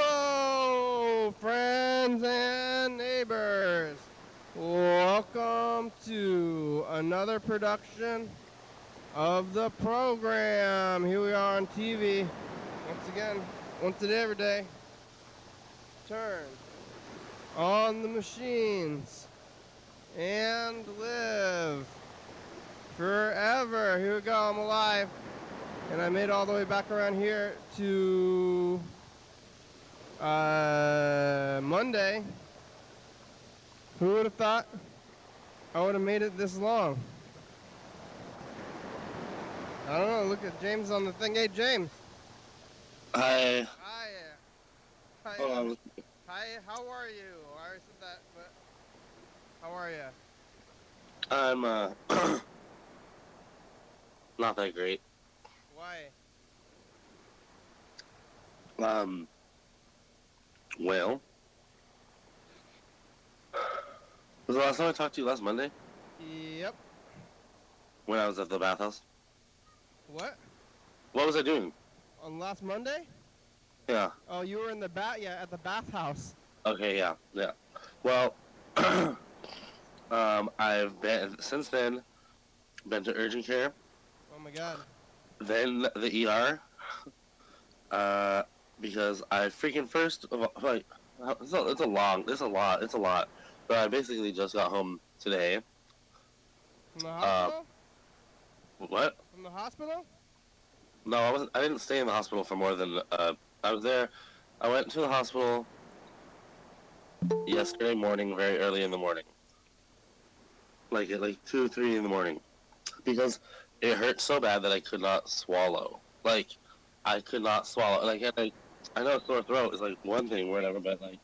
Hello, friends and neighbors. Welcome to another production of the program. Here we are on TV. Once again, once a day, every day. Turn on the machines and live forever. Here we go. I'm alive. And I made it all the way back around here to Monday. Who would have thought I would have made it this long? I don't know. Look at James on the thing. Hey, James. Hi. Hi. Hi. Hold on. Hi. How are you? I already said that, but how are you? I'm not that great. Why? Well, was the last time I talked to you last Monday Yep. when I was at the bathhouse? What? What was I doing? On last Monday? Yeah. Oh, you were in the at the bathhouse. Okay. Yeah. Well, I've been since then been to urgent care, Oh my God. then the ER, because I freaking first of all, like it's a lot, but I basically just got home today. From the Uh, hospital? what? From the hospital? No, I wasn't. I didn't stay in the hospital for more than. I was there. I went to the hospital yesterday morning, very early in the morning, like at 2, 3 in the morning, because it hurt so bad that I could not swallow. Like, I could not swallow. I know a sore throat is like one thing, or whatever, but like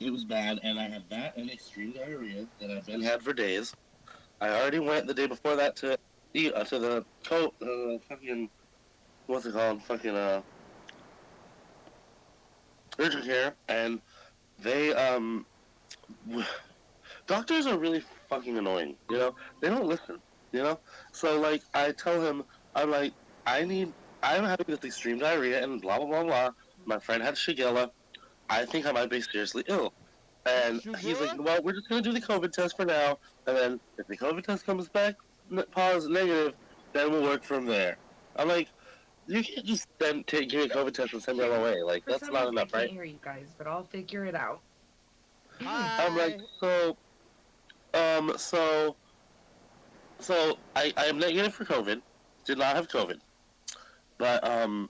it was bad, and I had that and extreme diarrhea that I've been had for days. I already went the day before that to eat to the fucking what's it called, fucking urgent care, and they doctors are really fucking annoying. They don't listen. So like I tell him, I'm like, I'm having this extreme diarrhea and blah blah blah blah. My friend had Shingella. I think I might be seriously ill. And he's like, Sugar? well, we're just gonna do the COVID test for now, and then if the COVID test comes back negative, then we'll work from there. I'm like, you can't just then give me a COVID test and send me on my way. Like For that's some not reason, I enough, can't right? hear you guys, but I'll figure it out. I'm like, Hi. so I'm negative for COVID. Did not have COVID, but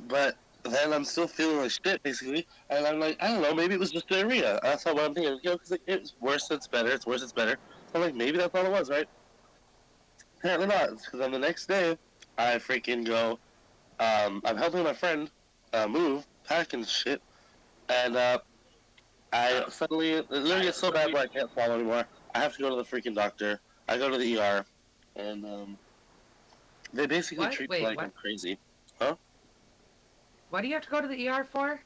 but then I'm still feeling like shit basically, and I'm like, I don't know, maybe it was just diarrhea. That's what I'm thinking. Because like, it's worse, it's better. It's worse, it's better. So I'm like, maybe that's all it was, right? Apparently not. Because on the next day, I freaking go. I'm helping my friend move, pack and shit, and I suddenly it literally gets so bad where I can't swallow anymore. I have to go to the freaking doctor. I go to the ER, and they basically What? treat me Wait, like I'm what? crazy. Huh? What do you have to go to the ER for?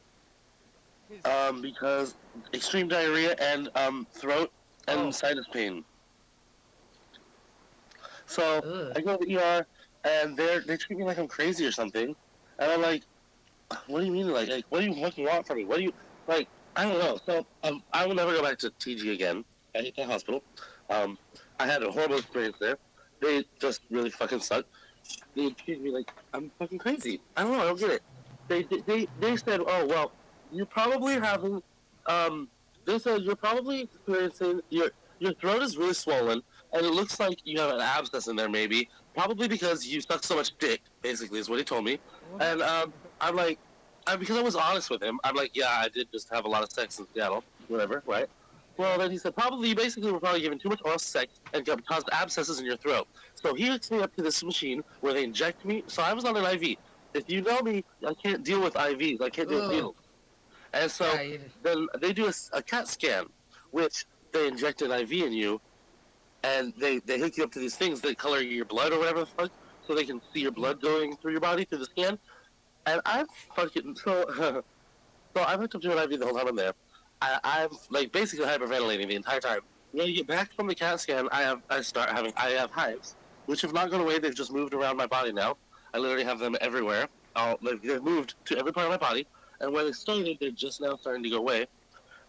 He's, Because extreme diarrhea and throat and Oh, sinus pain. So ugh. I go to the ER, and they treat me like I'm crazy or something, and I'm like, what do you mean? Like what do you fucking want from me? What do you like? I don't know. So I will never go back to TG again. I hate that hospital. Um, I had a horrible experience there. They just really fucking suck. They treat me like I'm fucking crazy. I don't know. I don't get it. They said, oh well, you're probably having they said you're probably experiencing your throat is really swollen and it looks like you have an abscess in there maybe probably because you suck so much dick basically is what he told me. what? And I'm like because I was honest with him, I'm like, yeah, I did just have a lot of sex in Seattle, whatever, right? Well, Yeah. then he said, probably you basically were probably given too much oral sex and caused abscesses in your throat. So he hooks me up to this machine where they inject me. So I was on an IV. If you know me, I can't deal with IVs. I can't deal with Ugh. needles. And Yeah, so then they do a CAT scan, which they inject an IV in you, and they hook you up to these things that color your blood or whatever the fuck, so they can see your blood going through your body through the scan. And I'm fucking so So I'm hooked up to an IV the whole time I'm there. I'm like basically hyperventilating the entire time. When I get back from the CAT scan, I have hives, which have not gone away. They've just moved around my body now. I literally have them everywhere. They've moved to every part of my body, and where they started, they're just now starting to go away.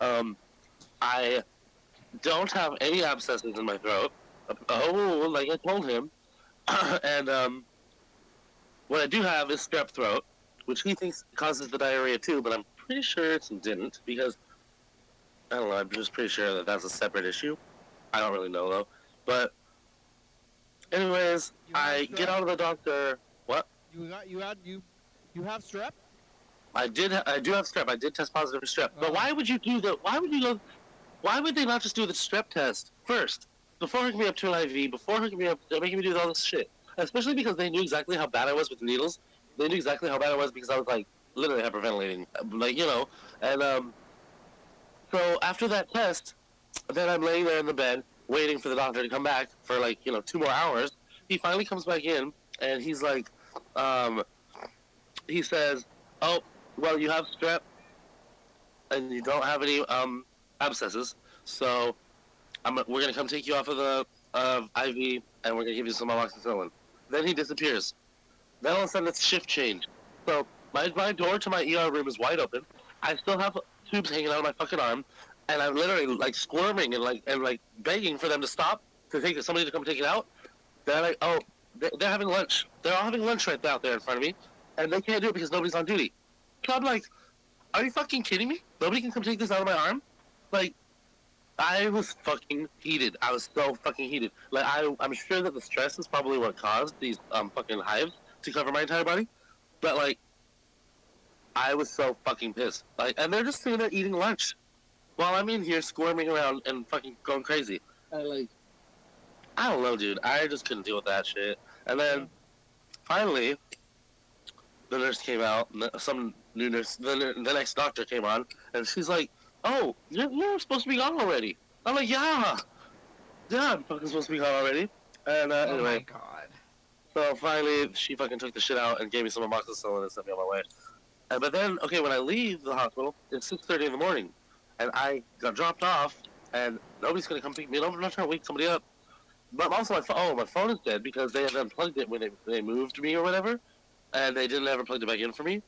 I don't have any abscesses in my throat. Oh, like I told him, and what I do have is strep throat, which he thinks causes the diarrhea too, but I'm pretty sure it didn't because I don't know. I'm just pretty sure that that's a separate issue. I don't really know though. But anyways, I get out of the doctor. What? You have strep? I do have strep. I did test positive for strep. But why would you do that? Why would you go? Why would they not just do the strep test first before hooking me up to an IV? Before hooking me up, making me do all this shit. Especially because they knew exactly how bad I was with the needles. They knew exactly how bad I was because I was like literally hyperventilating, like and So after that test, then I'm laying there in the bed waiting for the doctor to come back for 2 more hours. He finally comes back in and he's like, he says, "Oh, well, you have strep and you don't have any abscesses, so we're gonna come take you off of the IV and we're gonna give you some amoxicillin." Then he disappears. Then all of a sudden it's shift change. So my door to my ER room is wide open. I still have tubes hanging out of my fucking arm, and I'm literally like squirming and begging for them to stop to take somebody to come take it out. They're like, oh, they're having lunch. They're all having lunch right out there in front of me, and they can't do it because nobody's on duty. So I'm like, are you fucking kidding me? Nobody can come take this out of my arm? Like, I was fucking heated. I was so fucking heated. Like, I'm sure that the stress is probably what caused these fucking hives to cover my entire body. But like, I was so fucking pissed. Like, and they're just sitting there eating lunch while I'm in here squirming around and fucking going crazy. I don't know, dude. I just couldn't deal with that shit. And then finally, the nurse came out. Some new nurse, the next doctor came on, and she's like, "Oh, you're supposed to be gone already." I'm like, "Yeah, I'm fucking supposed to be gone already." And Oh anyway, my god. so finally, she fucking took the shit out and gave me some amoxicillin and sent me on my way. But then, okay, when I leave the hospital, it's 6:30 in the morning, and I got dropped off, and nobody's gonna come pick me up. I'm not trying to wake somebody up. But also, my phone is dead because they had unplugged it when they moved me or whatever, and they didn't ever plug it back in for me.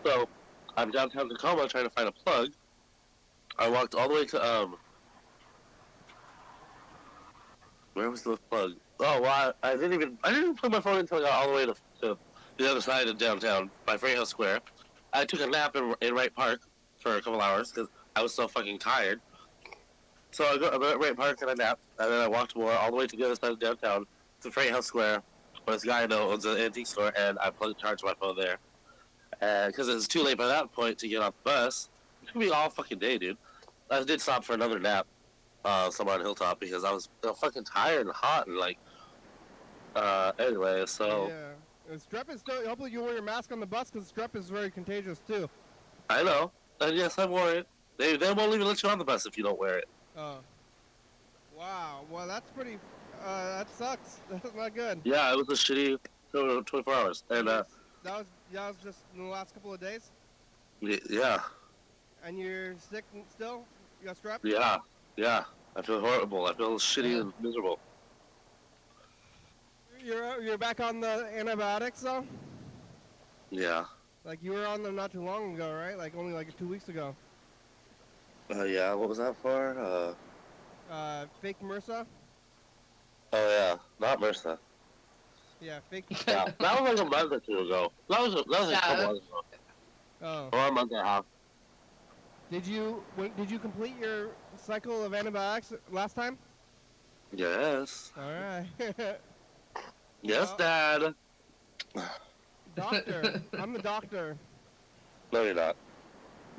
So I'm downtown Tacoma trying to find a plug. I walked all the way to where was the plug? Oh, well, I didn't even plug my phone until I got all the way to the other side of downtown by Freight House Square. I took a nap in Wright Park for a couple hours because I was so fucking tired. So I got at Wright Park and I napped, and then I walked more all the way to the other side of downtown to Freight House Square, where this guy I know owns an antique store, and I charged my phone there. And because it was too late by that point to get off the bus, it took me all fucking day, dude. I did stop for another nap somewhere on Hilltop because I was fucking tired and hot and anyway, so Yeah. Strep is still. Hopefully you wear your mask on the bus because strep is very contagious too. I know, and yes, I wore it. They won't even let you on the bus if you don't wear it. Oh. Wow. Well, that's pretty. That sucks. That's not good. Yeah, it was a shitty 24 hours, and that was just in the last couple of days. Yeah. And you're sick still? You got strep? Yeah. I feel horrible. I feel shitty and miserable. You're back on the antibiotics though? Yeah. Like you were on them not too long ago, right? Like only like 2 weeks ago. Yeah. What was that for? Fake MRSA? Oh yeah, not MRSA. Yeah, fake. Yeah, that was like a month or two ago. That was a couple months ago. Oh. Or a month and a half. Did you complete your cycle of antibiotics last time? Yes. All right. Yes, Dad. Doctor. I'm the doctor. No, you're not.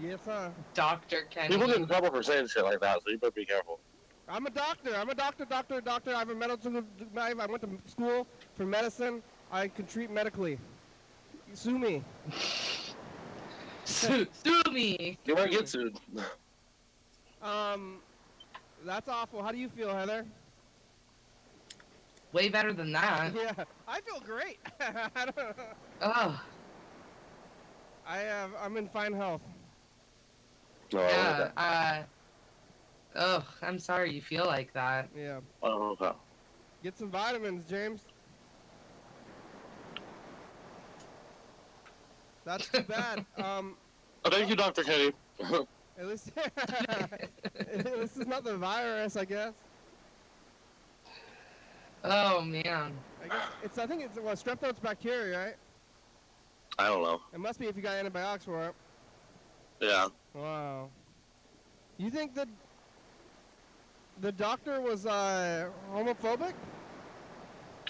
Yes, huh? Dr. Kenny. People get in trouble for saying shit like that, so you better be careful. I'm a doctor. I'm a doctor. I have a medical knife. I went to school for medicine. I can treat medically. Sue me. Sue me. You might get sued. That's awful. How do you feel, Heather? way better than that. Yeah, I feel great. I don't know. Oh, I'm in fine health. No, I don't like yeah. that. Oh, I'm sorry you feel like that. Yeah. I don't like that. Get some vitamins, James. That's too bad. Oh, thank you, Dr. Kenny. At least this is not the virus, I guess. Oh man. I guess it's. I think it's well, strep throat's bacteria, right? I don't know. It must be if you got antibiotics for it. Yeah. Wow. You think that the doctor was homophobic?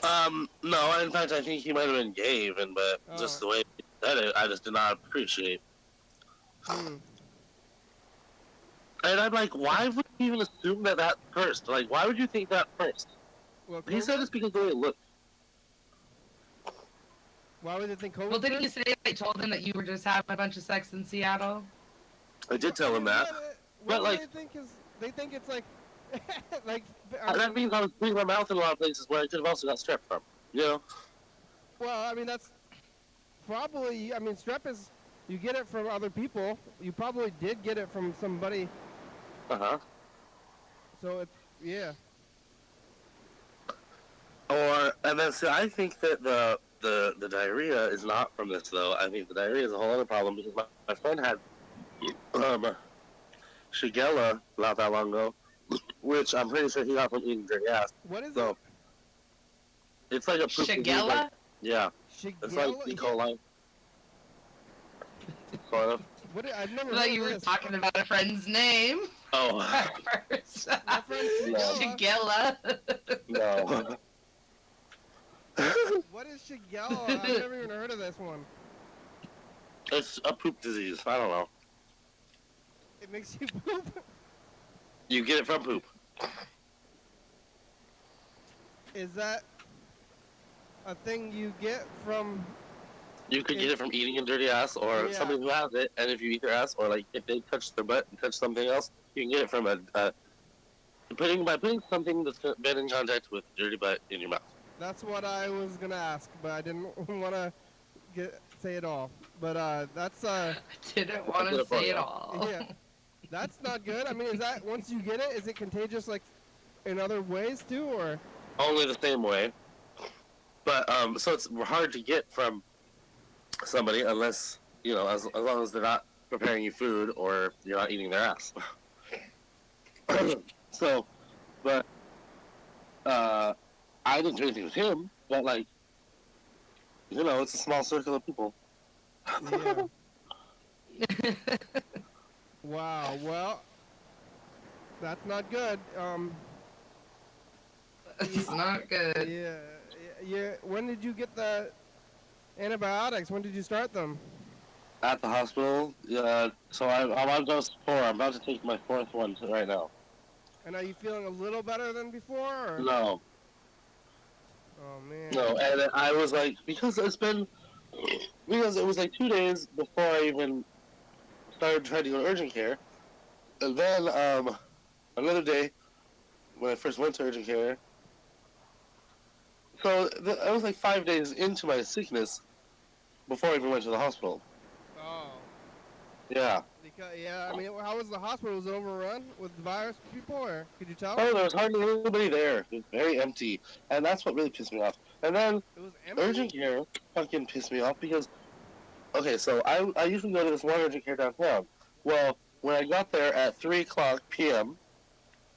No, in fact, I think he might have been gay even, but Oh. just the way he said it, I just did not appreciate. Hmm. And I'm like, why would you even assume that first? Like, why would you think that first? Well, He said COVID? it's because of the way it looked. Why would they think COVID? Well, didn't you first? say they told him that you were just having a bunch of sex in Seattle? I did tell him that. What do like- they think is? They think it's like, like. That means I was putting my mouth in a lot of places where I could have also got strep from. You know? Well, I mean that's probably. I mean, strep is. You get it from other people. You probably did get it from somebody. Uh-huh. So it's yeah. And then, see, I think that the diarrhea is not from this, though. I think the diarrhea is a whole other problem because my friend had Shingella not that long ago, which I'm pretty sure he got from eating dirty ass. What is So, it's like a poop disease, Shigella? like- yeah, it? it's like E. coli. Sort of. I've I never thought heard you of were this. talking about a friend's name Oh, at first. My friend Shigella. Shigella. no. What is Shigella? I've never even heard of this one. It's a poop disease. I don't know. It makes you poop. You get it from poop. Is that a thing you get from? You could get it from eating a dirty ass, or Yeah. somebody who has it, and if you eat their ass, or like if they touch their butt and touch something else, you can get it from by putting something that's been in contact with dirty butt in your mouth. That's what I was gonna ask, but I didn't want to say it all. But that's I didn't want to say it all. yeah, that's not good. I mean, is that once you get it, is it contagious like in other ways too, or? Only the same way, but so it's hard to get from somebody unless as long as they're not preparing you food or you're not eating their ass. So, but I didn't do anything with him, but like, it's a small circle of people. Yeah. Wow. Well, that's not good. It's not good. Yeah. When did you get the antibiotics? When did you start them? At the hospital, so I'm on dose 4. I'm about to take my 4th one right now. And are you feeling a little better than before? Or? No, Oh man. no, and I was like, because it was like 2 days before I even started trying to go to urgent care, and then another day when I first went to urgent care. So I was like 5 days into my sickness before I even went to the hospital. Oh. Yeah. Because I mean, how was the hospital? Was it overrun with virus people, or could you tell? Oh, there was hardly anybody there. It was very empty, and that's what really pissed me off. And then It was empty. urgent care fucking pissed me off because, okay, so I usually go to this one urgent care downtown. Well, when I got there at 3:00 p.m.,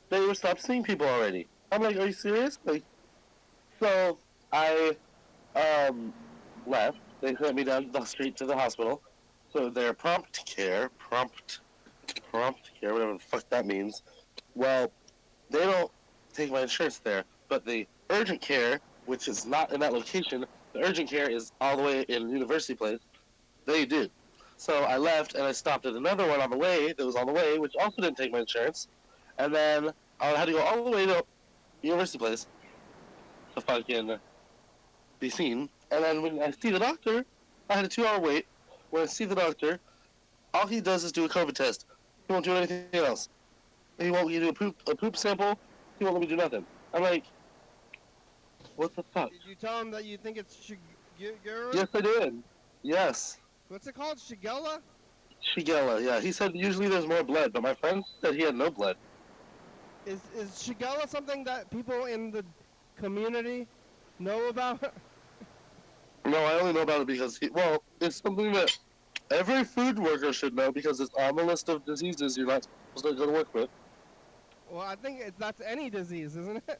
they were stopped seeing people already. I'm like, are you serious? Like, so I left. They sent me down the street to the hospital. So their prompt care, whatever the fuck that means. Well, they don't take my insurance there, but the urgent care, which is not in that location, the urgent care is all the way in University Place. They do. So I left and I stopped at another one on the way that was on the way, which also didn't take my insurance. And then I had to go all the way to University Place to fucking be seen. And then when I see the doctor, I had a 2-hour wait. When I see the doctor, all he does is do a COVID test. He won't do anything else. He won't let me do a poop sample. He won't let me do nothing. I'm like, What the fuck? Did you tell him that you think it's Shigella? Yes, I did. Yes. What's it called? Shigella? Shigella, yeah. He said usually there's more blood, but my friend said he had no blood. Is Shigella something that people in the community know about? No, I only know about it because it's something that every food worker should know because it's on the list of diseases you're not supposed to go to work with. Well, I think that's any disease, isn't it?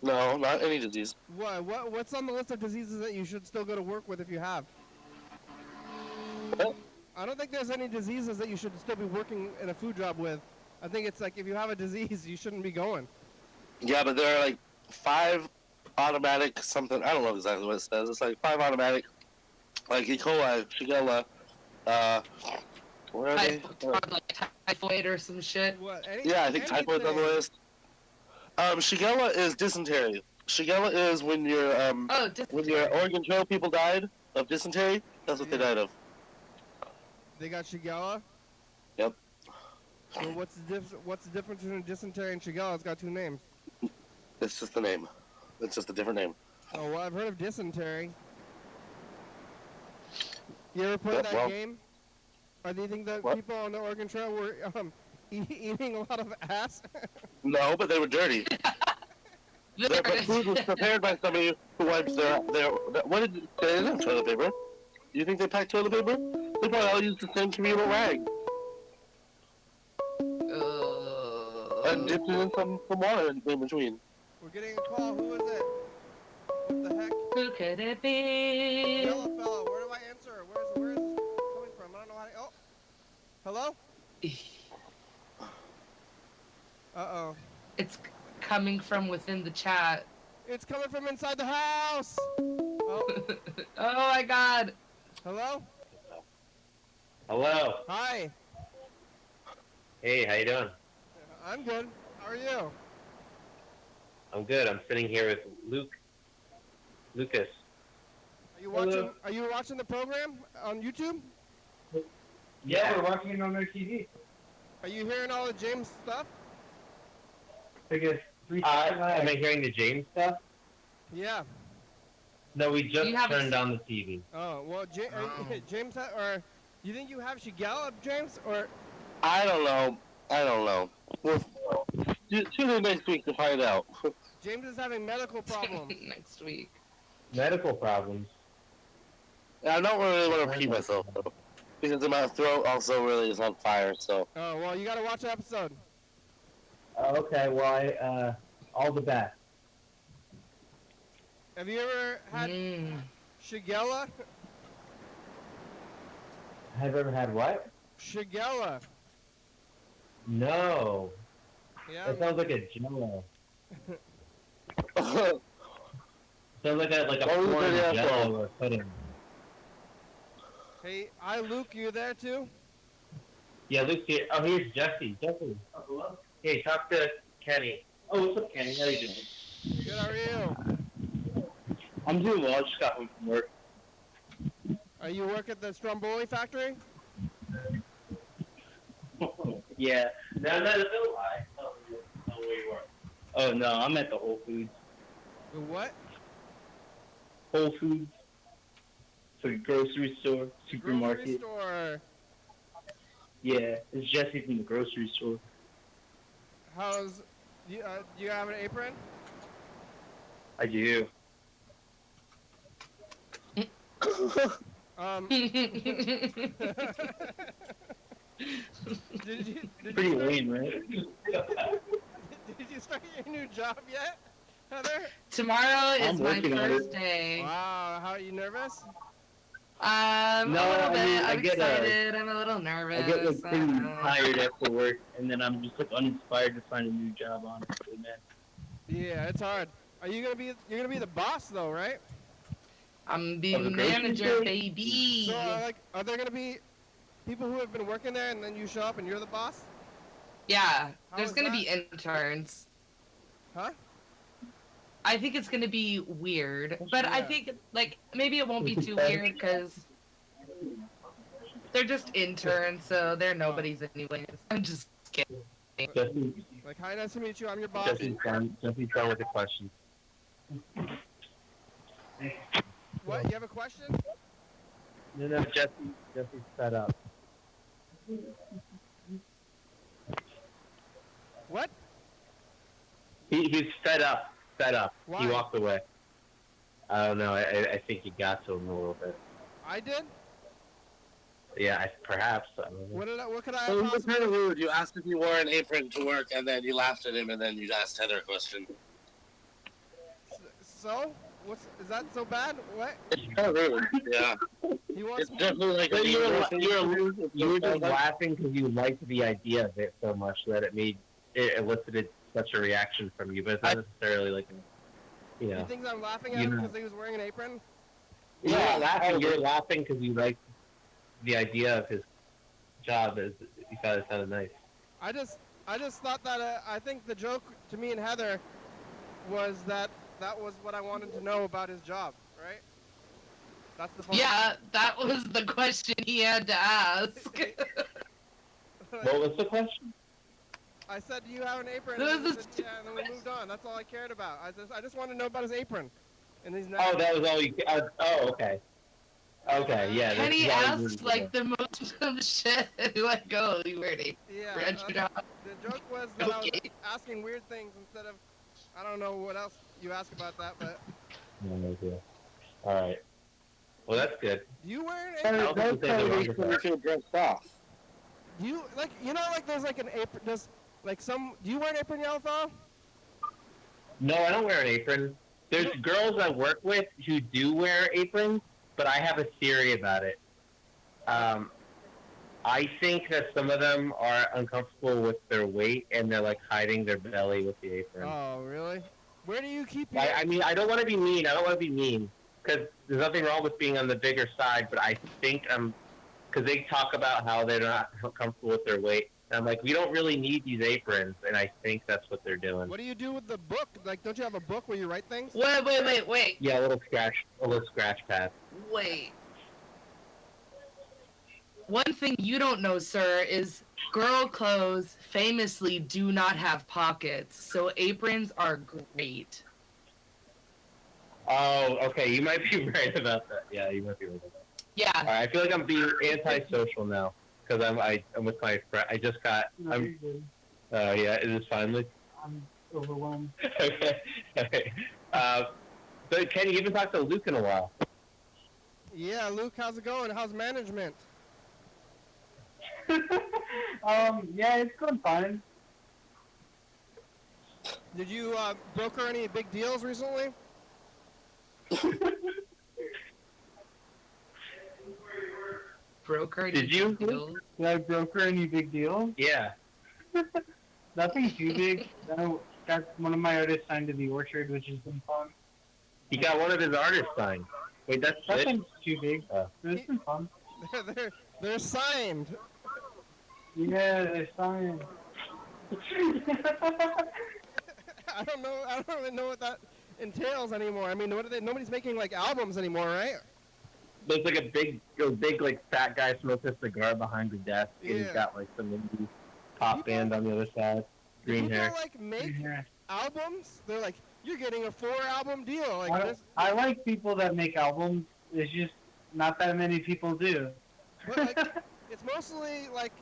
No, not any disease. What's on the list of diseases that you should still go to work with if you have? What? I don't think there's any diseases that you should still be working in a food job with. I think it's like if you have a disease, you shouldn't be going. Yeah, but there are like 5 automatic something. I don't know exactly what it says. It's like 5 automatic, like E. coli, Shigella. Where are they? Like typhoid or some shit. What? Yeah, I think typhoid's on the list. Shigella is dysentery. Shigella is when your when your Oregon Trail people died of dysentery. That's what they died of. They got Shigella. Yep. So what's the difference between dysentery and Shigella? It's got 2 names. It's just the name. It's just a different name. Oh well, I've heard of dysentery. You ever play that game? Or do you think that people on the Oregon Trail were eating a lot of ass? No, but they were dirty. But food was prepared by somebody who wipes their what did they didn't have toilet paper? Do you think they packed toilet paper? They probably all used the same communal rag. And dipped it in some water in between. We're getting a call. Who is it? What the heck? Who could it be? Yellow fellow. Where do I answer? Where is this coming from? I don't know how to... Oh. Hello? Uh-oh. It's coming from within the chat. It's coming from inside the house! Oh. Oh my god. Hello? Hello. Hi. Hey, how you doing? I'm good. How are you? I'm good. I'm sitting here with Lucas. Are you watching? Are you watching the program on YouTube? Yeah, we're watching it on our TV. Are you hearing all of James' stuff? Am I hearing the James stuff? Yeah. No, we just turned on the TV. Oh well, James, or you think you have Shigella, James, or? I don't know. We'll tune in next week to find out. James is having medical problems. Next week. Medical problems. I don't really want to repeat myself though, because my throat also really is on fire. So. Oh well, you gotta watch the episode. Okay, well, all the best. Have you ever had Shigella? Have you ever had what? Shigella. No. Yeah. That sounds like a jello. Sounds like a foreign jello or pudding. Hey, hi Luke, you there too? Yeah, Luke's here. Oh, here's Jesse. Jesse. Oh, hello. Hey, talk to Kenny. Oh, what's up, Kenny? How you doing? Good, how are you? I'm doing well. I just got home from work. You work at the Stromboli factory? Yeah. No, don't lie. Tell where you are. Oh, no, I'm at the Whole Foods. The what? Whole Foods. So grocery store, supermarket. Grocery store. Yeah, it's Jesse from the grocery store. Do you have an apron? I do. Pretty lame, right? Did you start your new job yet, Heather? Tomorrow is my first day. Wow, how are you nervous? A little bit. I'm excited. I'm a little nervous. I get pretty tired after work, and then I'm just uninspired to find a new job, honestly, man. Yeah, it's hard. You're gonna be the boss though, right? I'm the manager, baby. So, are there gonna be people who have been working there, and then you show up and you're the boss? Yeah, there's gonna be interns. Huh? I think it's gonna be weird, but I think maybe it won't be too weird because they're just interns, so they're nobodies anyways. I'm just kidding. Hi, nice to meet you. I'm your boss. Jesse's done with the questions. What? You have a question? No, Jesse's fed up. What? He's fed up. Why? He walked away. I don't know. I think he got to him a little bit. I did? Yeah, perhaps. I don't know. What could I Well, it was possibly... kind of rude. You asked if he wore an apron to work, and then you laughed at him, and then you asked Heather a question. So? Is that so bad? What? It's kind of rude. Yeah. He wants It's definitely like You were just like, laughing because you liked the idea of it so much that it elicited such a reaction from you, but it's not necessarily like, He thinks I'm laughing at him because he was wearing an apron? You're not laughing. You're laughing because you liked the idea of his job. As you thought it sounded nice. I just thought that I think the joke to me and Heather was that was what I wanted to know about his job, right? That's the fun. Yeah, that was the question he had to ask. What was the question? I said, "Do you have an apron?" This And he is said, yeah, and then we moved on. That's all I cared about. I just wanted to know about his apron. And he's not. Oh, that was all you. Oh, okay. Okay, yeah. Kenny that's all you asked needed to like the most of shit. Like, oh, you wear an Yeah. apron. The joke was that I was Okay. asking weird things instead of, I don't know what else you ask about that, but. No idea. All right. Well, that's good. Do you wear an I apron? don't think there's anything wrong with that. feel dressed off. Do you like there's like an apron? Do you wear an apron, Yellowfell? No, I don't wear an apron. There's girls I work with who do wear aprons, but I have a theory about it. I think that some of them are uncomfortable with their weight and they're like hiding their belly with the apron. Oh, really? Where do you keep your... I mean, I don't want to be mean. Because there's nothing wrong with being on the bigger side, but I think because they talk about how they're not comfortable with their weight. And I'm like, we don't really need these aprons, and I think that's what they're doing. What do you do with the book? Like, don't you have a book where you write things? Wait. Yeah, a little scratch pad. Wait. One thing you don't know, sir, is girl clothes famously do not have pockets, so aprons are great. Oh, okay. You might be right about that. Yeah, you might be right about that. Yeah. All right, I feel like I'm being antisocial now because I'm with my friend. I just got. Yeah, is this finally? I'm overwhelmed. Okay. Okay. So Kenny, you haven't talked to Luke in a while. Yeah, Luke, how's it going? How's management? Yeah, it's going fine. Did you broker any big deals recently? Broker. Did you? deals? Did I broker any big deals? Yeah. Nothing too big. I got one of my artists signed to the Orchard, which has been fun. He got one of his artists signed. Wait, that's it? Nothing's too big. But it's been fun. They're signed. Yeah, they're signed. I don't really know what that entails anymore. I mean, nobody's making like albums anymore, right? There's like a big like fat guy smoking a cigar behind the desk, and he's Yeah. got like some indie pop band on the other side. Green People hair. like make Yeah. albums. They're like, you're getting a 4-album deal. Like, I like people that make albums. There's just not that many people do. but like, it's mostly like,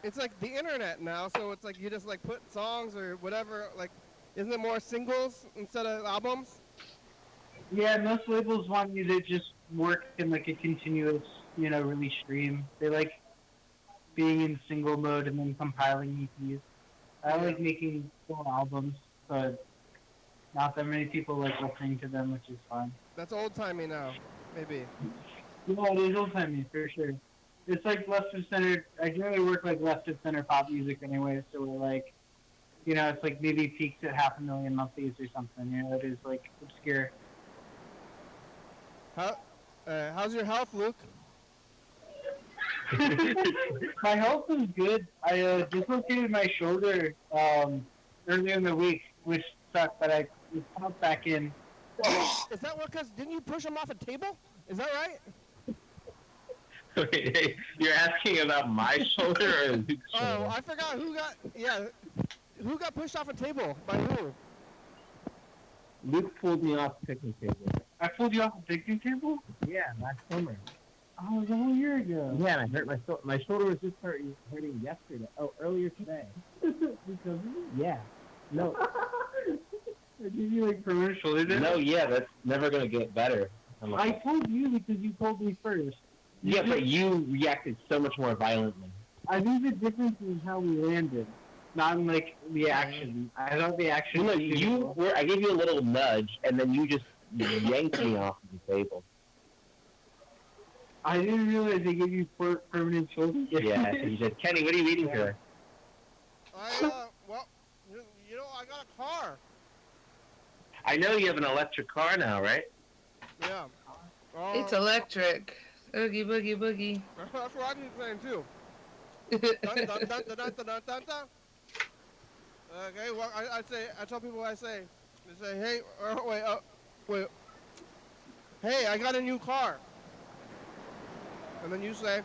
it's like the internet now. So it's like you just like put songs or whatever. Like, isn't it more singles instead of albums? Yeah, most labels want you to just work in like a continuous, release stream. They like being in single mode and then compiling EPs. I like making full albums, but not that many people like listening to them, which is fine. That's old timey now, maybe. Yeah, it is old timey for sure. It's like left of center. I generally work like left of center pop music anyway, so we're like, it's like maybe peaks at 500,000 monthlies or something. It is like obscure. How's your health, Luke? My health is good. I dislocated my shoulder earlier in the week, which sucked, but I popped back in. Is that what? Cause didn't you push him off a table? Is that right? Wait, hey, you're asking about my shoulder or Luke's shoulder? Oh, I forgot who got pushed off a table by who? Luke pulled me off the picnic table. I pulled you off the picnic table? Yeah, last summer. Oh, it was a whole year ago. Yeah, and I hurt my shoulder was just hurting yesterday. Oh, earlier today. Because of it? Yeah. No. I gave you like permanent shoulder damage. No, yeah, that's never gonna get better. I told you because you told me first. Yeah, but you reacted so much more violently. I think the difference is how we landed, not in like the action. I thought the action. No, I gave you a little nudge, and then you just yanked me off of the table. I didn't realize they gave you permanent shoulder. Yeah, so you said, Kenny, what are you eating today? Well, you know, I got a car. I know you have an electric car now, right? Yeah. It's electric. Oogie boogie boogie. That's what I'm saying too. Dun, dun, dun, dun, dun, dun, dun, dun, dun. Okay, well, I tell people what I say. They say, hey, wait. Hey, I got a new car. And then you say,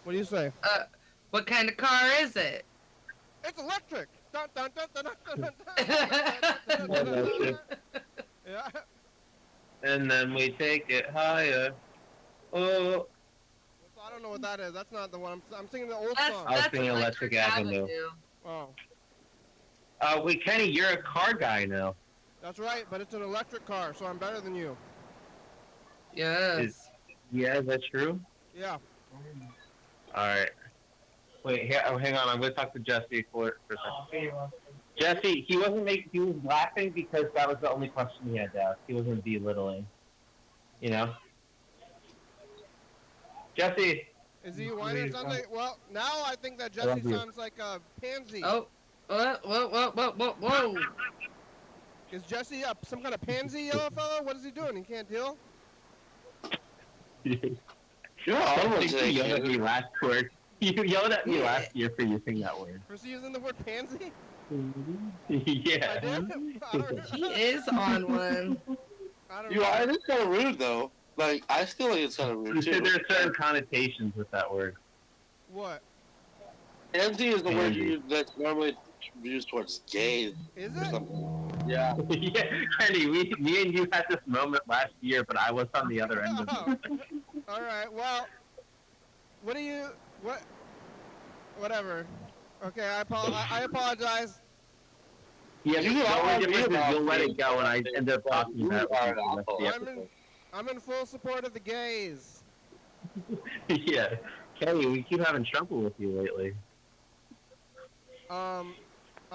what do you say? What kind of car is it? It's electric. Dun, dun, dun, dun, dun, dun, dun, dun, dun, dun. Yeah. And then we take it higher. Oh. So I don't know what that is. That's not the one. I'm singing the old That's, song. I was that's thinking Electric Avenue. Oh, Wait, Kenny, you're a car guy now. that's right. But it's an electric car, so I'm better than you. Yes. Yeah, is that true? Yeah. Alright. Wait, hang on. I'm going to talk to Jesse for a second. Jesse, he was laughing because that was the only question he had to ask. He wasn't belittling. You know? Jesse! Is he whining or something? Well, now I think that Jesse sounds like a pansy. Oh. Whoa. Is Jesse some kind of pansy, yellow fellow? What is he doing? He can't deal? You're on one You today, yelled at kid. me last word. You yelled at me last year for using that word. Was he using the word pansy? Yeah. I did? I don't He know. is on one. I don't You know. are. It is kind of rude, though. Like, I feel like it's kind of You rude, said too. there are certain connotations with that word. What? Pansy is the word Pansy. that's normally used towards gays Is or it? something. Yeah. Yeah, Kenny, me and you had this moment last year, but I was on the other end of it. All right. Well, whatever. Okay, I apologize. Yeah, You the know, only I'm difference is about you'll let being it go, and I end up talking You about it are with you for the rest of the I'm in full support of the gays. episode. Yeah, Kenny, we keep having trouble with you lately. I'm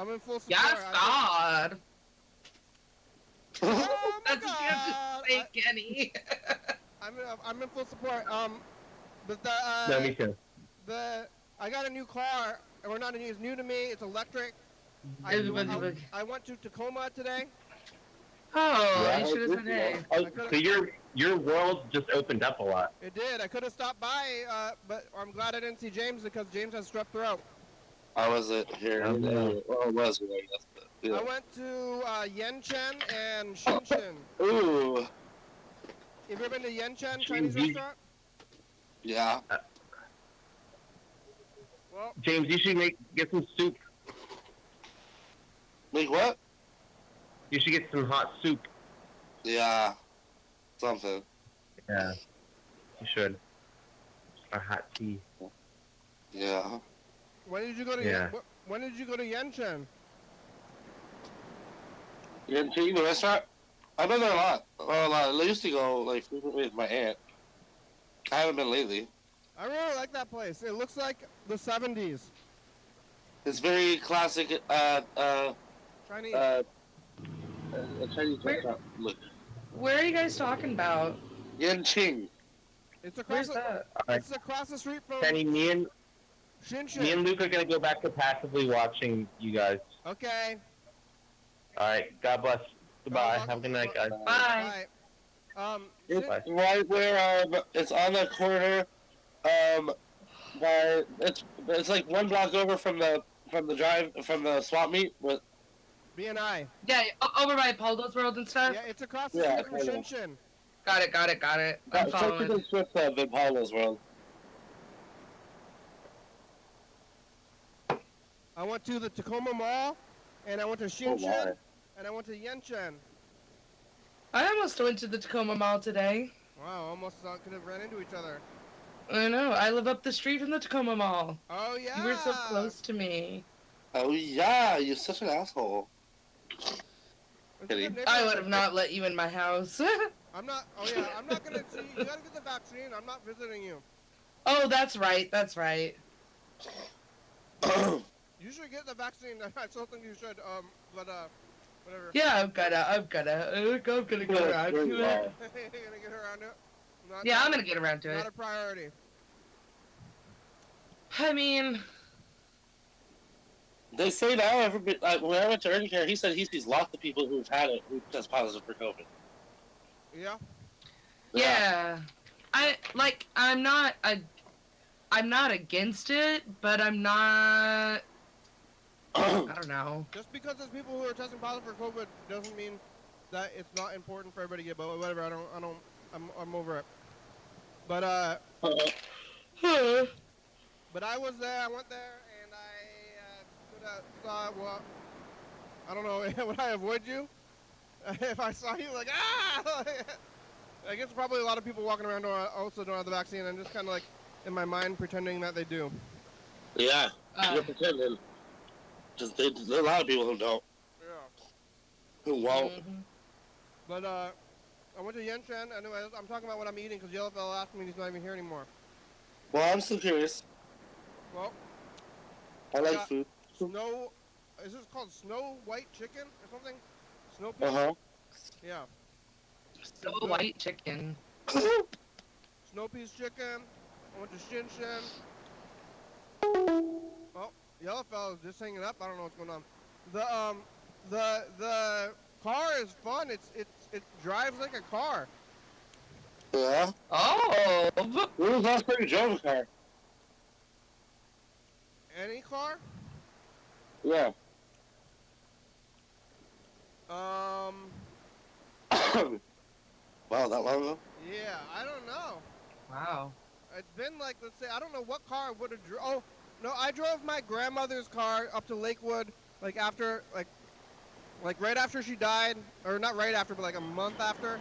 in full support. Yes, God. Oh my That's what you have God. to say, Kenny. I'm in full support. But No, me too. I got a new car. Or not new. It's new to me. It's electric. I went to Tacoma today. Oh, Yeah, you should have said hey. Oh, so your world just opened up a lot. It did. I could have stopped by, but I'm glad I didn't see James because James has strep throat. I wasn't here. Oh, no. Well, I was here, I guess. But, yeah. I went to Yenchen and Shinshin. Ooh. Have you ever been to Yenchen James, Chinese restaurant? Yeah. Well, James, you should get some soup. Make what? You should get some hot soup. Yeah. Something. Yeah, you should. Or hot tea. Yeah. when did you go to when did you go to Yenchen? You didn't take the restaurant? I've been there a lot. I used to go, like, frequently with my aunt. I haven't been lately. I really like that place. It looks like the 70s. It's very classic, Chinese. Chinese restaurant look. Where are you guys talking about? Yanqing. It's across Where's the, that? it's across the street from Kenny, me and Shinshin. Luke are gonna go back to passively watching you guys. Okay. All right. God bless. Goodbye. Well, Have a good night, guys. Bye. Bye. It's Bye. right where, it's on the corner, by, it's like one block over from the swap meet, but B&I. Yeah, over by Poldo's World and stuff. Yeah, it's across the Yeah, street from I know. Shinshin. Got it. I'm it's like following. the strip club in Paulo's World. I went to the Tacoma Mall, and I went to Oh, Shinshin, my. and I went to Yenchen. I almost went to the Tacoma Mall today. Wow, almost could have ran into each other. I know. I live up the street from the Tacoma Mall. Oh yeah. You were so close to me. Oh yeah, you're such an asshole. It's a Kidding. good I neighborhood. would have not let you in my house. I'm not. Oh yeah, I'm not gonna see. You gotta get the vaccine. I'm not visiting you. Oh, that's right. That's right. You should get the vaccine. I still think you should. But whatever. Yeah, I'm gonna get around to it. You're gonna get around to it. Not Yeah, that- I'm gonna get around to Not it. a priority. I mean, They say now, like, when I went to urgent care, he said he sees lots of people who've had it who test positive for COVID. Yeah. yeah. I'm not against it, but I'm not. I don't know. Just because there's people who are testing positive for COVID doesn't mean that it's not important for everybody to get. But whatever. I'm over it. But But I was there. I went there, and I could have saw. Well, I don't know. Would I avoid you if I saw you? Like I guess probably a lot of people walking around also don't have the vaccine, and just kind of like in my mind pretending that they do. Yeah, you're pretending. Just there are a lot of people who don't, Yeah. who won't. But I went to Yenshan. Anyway, I'm talking about what I'm eating because Yellowfell asked me, and he's not even here anymore. Well, I'm still curious. Well, I like got food. Snow. Is this called Snow White Chicken or something? Snow Peas? Uh-huh. Yeah. So white chicken. Snow Peas chicken. I went to Shinshin. Oh, Yellowfell is just hanging up. I don't know what's going on. The car is fun. It drives like a car. Yeah? Oh. When was the last time you drove a car? Any car? Yeah. Wow, that long ago? Yeah, I don't know. Wow. It's been like, let's say, I don't know what car I would have Oh, no, I drove my grandmother's car up to Lakewood, like after, like right after she died, or not right after, but like a month after.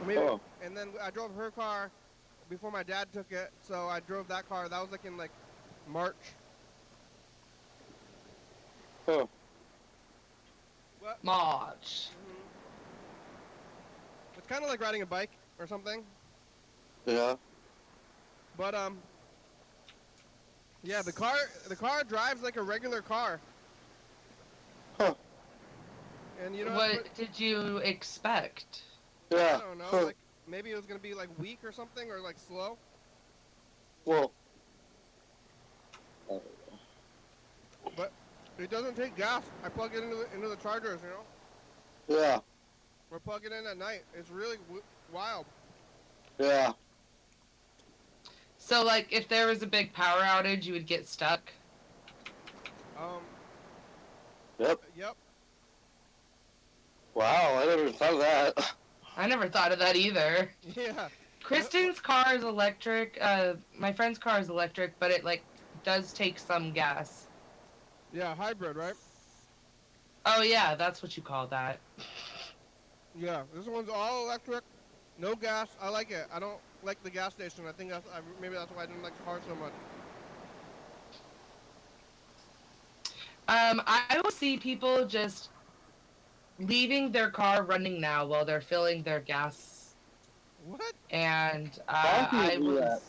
Or maybe, and then I drove her car before my dad took it, so I drove that car. That was like in like March. Huh. What? March. It's kind of like riding a bike or something. Yeah. But yeah, the car drives like a regular car. Huh. And you know What did you expect? Yeah. I don't know, Huh. like maybe it was gonna be like weak or something, or like slow. Well. But it doesn't take gas. I plug it into the chargers, you know. Yeah. We're plugging in at night. It's really wild. Yeah. So, like, if there was a big power outage, you would get stuck? Yep. Yep. Wow, I never even thought of that. I never thought of that either. Yeah. Kristen's car is electric. My friend's car is electric, but it, like, does take some gas. Yeah, hybrid, right? Oh, yeah, that's what you call that. Yeah, this one's all electric, no gas. I like it. I don't like the gas station. I think maybe that's why I didn't like the car so much. I will see people just leaving their car running now while they're filling their gas. What? And Why do you do that?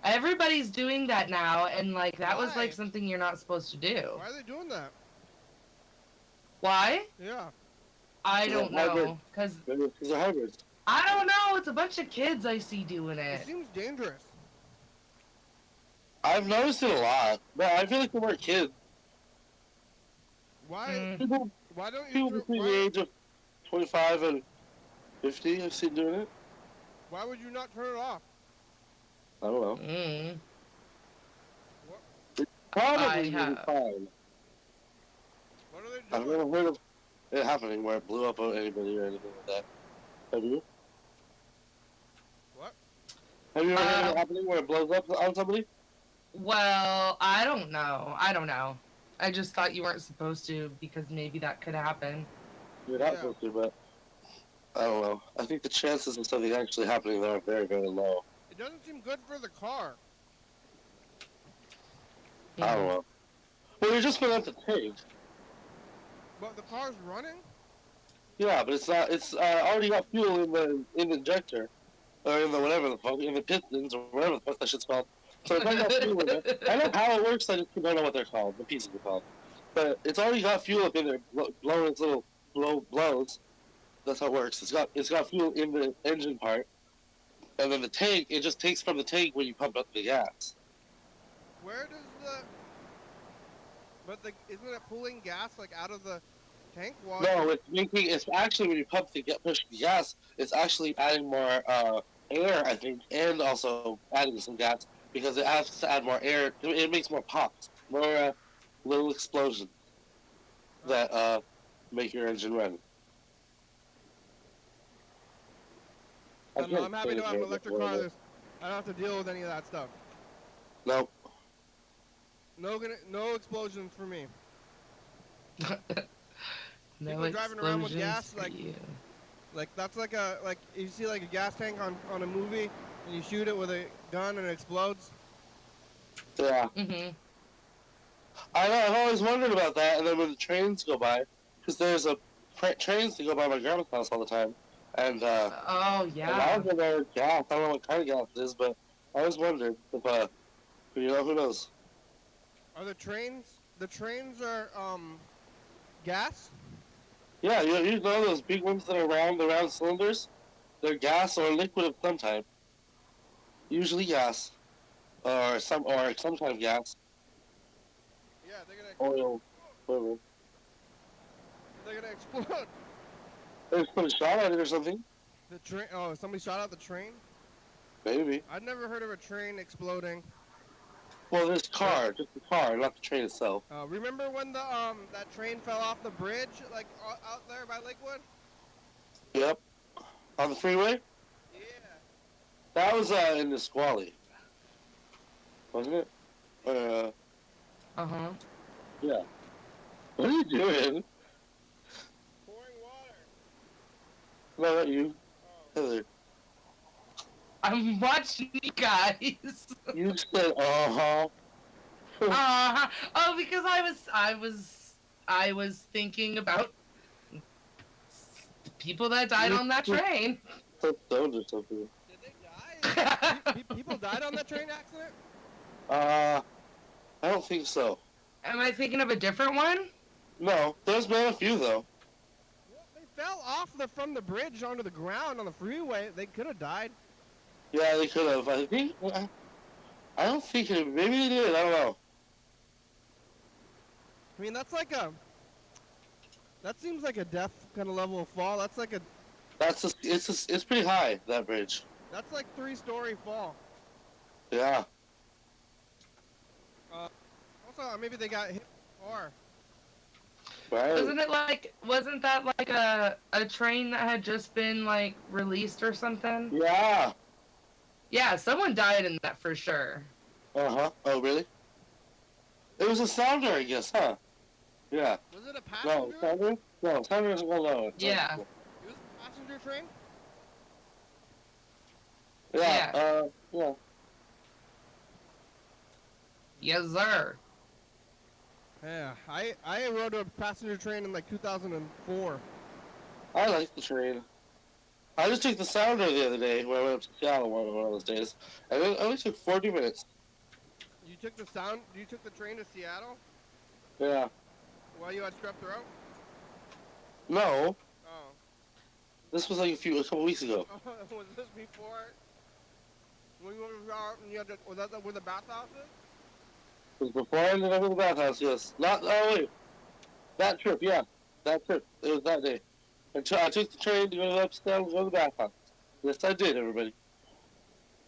everybody's doing that now, and like that was Why? like something you're not supposed to do. Why are they doing that? Why? Yeah. I They're don't hybrid. know, cause Because they're hybrids. I don't know. It's a bunch of kids I see doing It it. seems dangerous. I've noticed it a lot, but I feel like they were kids. Why? Mm. People Why don't People you? between the age of 25 and 50 I've seen doing it. Why would you not turn it off? I don't know. Mm. Probably I really have. fine. What are they I've doing? never heard of it happening where it blew up on anybody or anything like that. Have you? What? Have you ever heard of it happening where it blows up on somebody? Well, I don't know. I just thought you weren't supposed to because maybe that could happen. You're not Yeah. supposed to, but I don't know. I think the chances of something actually happening there are very, very low. It doesn't seem good for the car. I don't know. Well, you're just filling up the tank. But the car's running? Yeah, but it's not. It's already got fuel in the injector, or in the whatever the fuck, in the pistons or whatever the fuck that shit's called. So it's already got fuel in it. I know how it works. I just don't know what they're called. The pieces are called. But it's already got fuel up in there, blowing its little blows. That's how it works. It's got fuel in the engine part, and then the tank. It just takes from the tank when you pump up the gas. Where does the... But isn't it pulling gas like out of the tank while No, it's actually when you push the gas, it's actually adding more air, I think, and also adding some gas because it has to add more air. It makes more pops, more little explosions that make your engine run. I'm happy to have an electric car. I don't have to deal with any of that stuff. Nope. No explosions for me. No People driving around with gas, explosions for you. like that's like you see like a gas tank on a movie, and you shoot it with a gun and it explodes. Yeah. Mhm. I know. I've always wondered about that, and then when the trains go by, because there's trains that go by my grandma's house all the time, and Oh and I yeah. was in there gas. I don't know what kind of gas it is, but I always wondered if who knows. Are the trains? The trains are gas. Yeah, you know those big ones that are round, the round cylinders? They're gas or liquid of some type. Usually gas, or sometimes gas, Yeah, oil, whatever. they're gonna explode. They just put a shot at it or something. The train. Oh, somebody shot out the train. Maybe. I'd never heard of a train exploding. Well, this car, just the car, not the train itself. Remember when that train fell off the bridge like out there by Lakewood? Yep. On the freeway? Yeah. That was in Nisqually. Wasn't it? Uh-huh. Yeah. What are you doing? Pouring water. No, not you. Oh. Heather. I'm watching you guys. You said, uh-huh. Oh, because I was thinking about the people that died on that train. Stoned or something. Did they die? People died on that train accident? I don't think so. Am I thinking of a different one? No, there's been a few, though. Well, they fell off from the bridge onto the ground on the freeway. They could have died. Yeah, they could have. I don't think it. Maybe they did. I don't know. I mean, that seems like a death kind of level of fall. That's like It's pretty high, that bridge. that's like 3-story fall. Yeah. Also, maybe they got hit hard. Right. Wasn't that like a train that had just been like released or something? Yeah. Yeah, someone died in that for sure. Uh-huh. Oh, really? It was a sounder, I guess, huh? Yeah. Was it a No, passenger? sounder? No, sounder is well known. Yeah. It was a passenger train? Yeah, yeah. Yes, sir. Yeah, I rode a passenger train in like 2004. I like the train. I just took the sounder the other day when I went up to Seattle one of those days, and it only took 40 minutes. You took the train to Seattle Yeah. while you had strep throat? No, Oh. this was like a couple weeks ago. Was this before? When you were out and you had was that where the bathhouse is? It was before I ended up in the bathhouse, yes. Wait. That trip, yeah. That trip. It was that day. I took the train to go upstairs and go to the bathhouse. Yes, I did, everybody.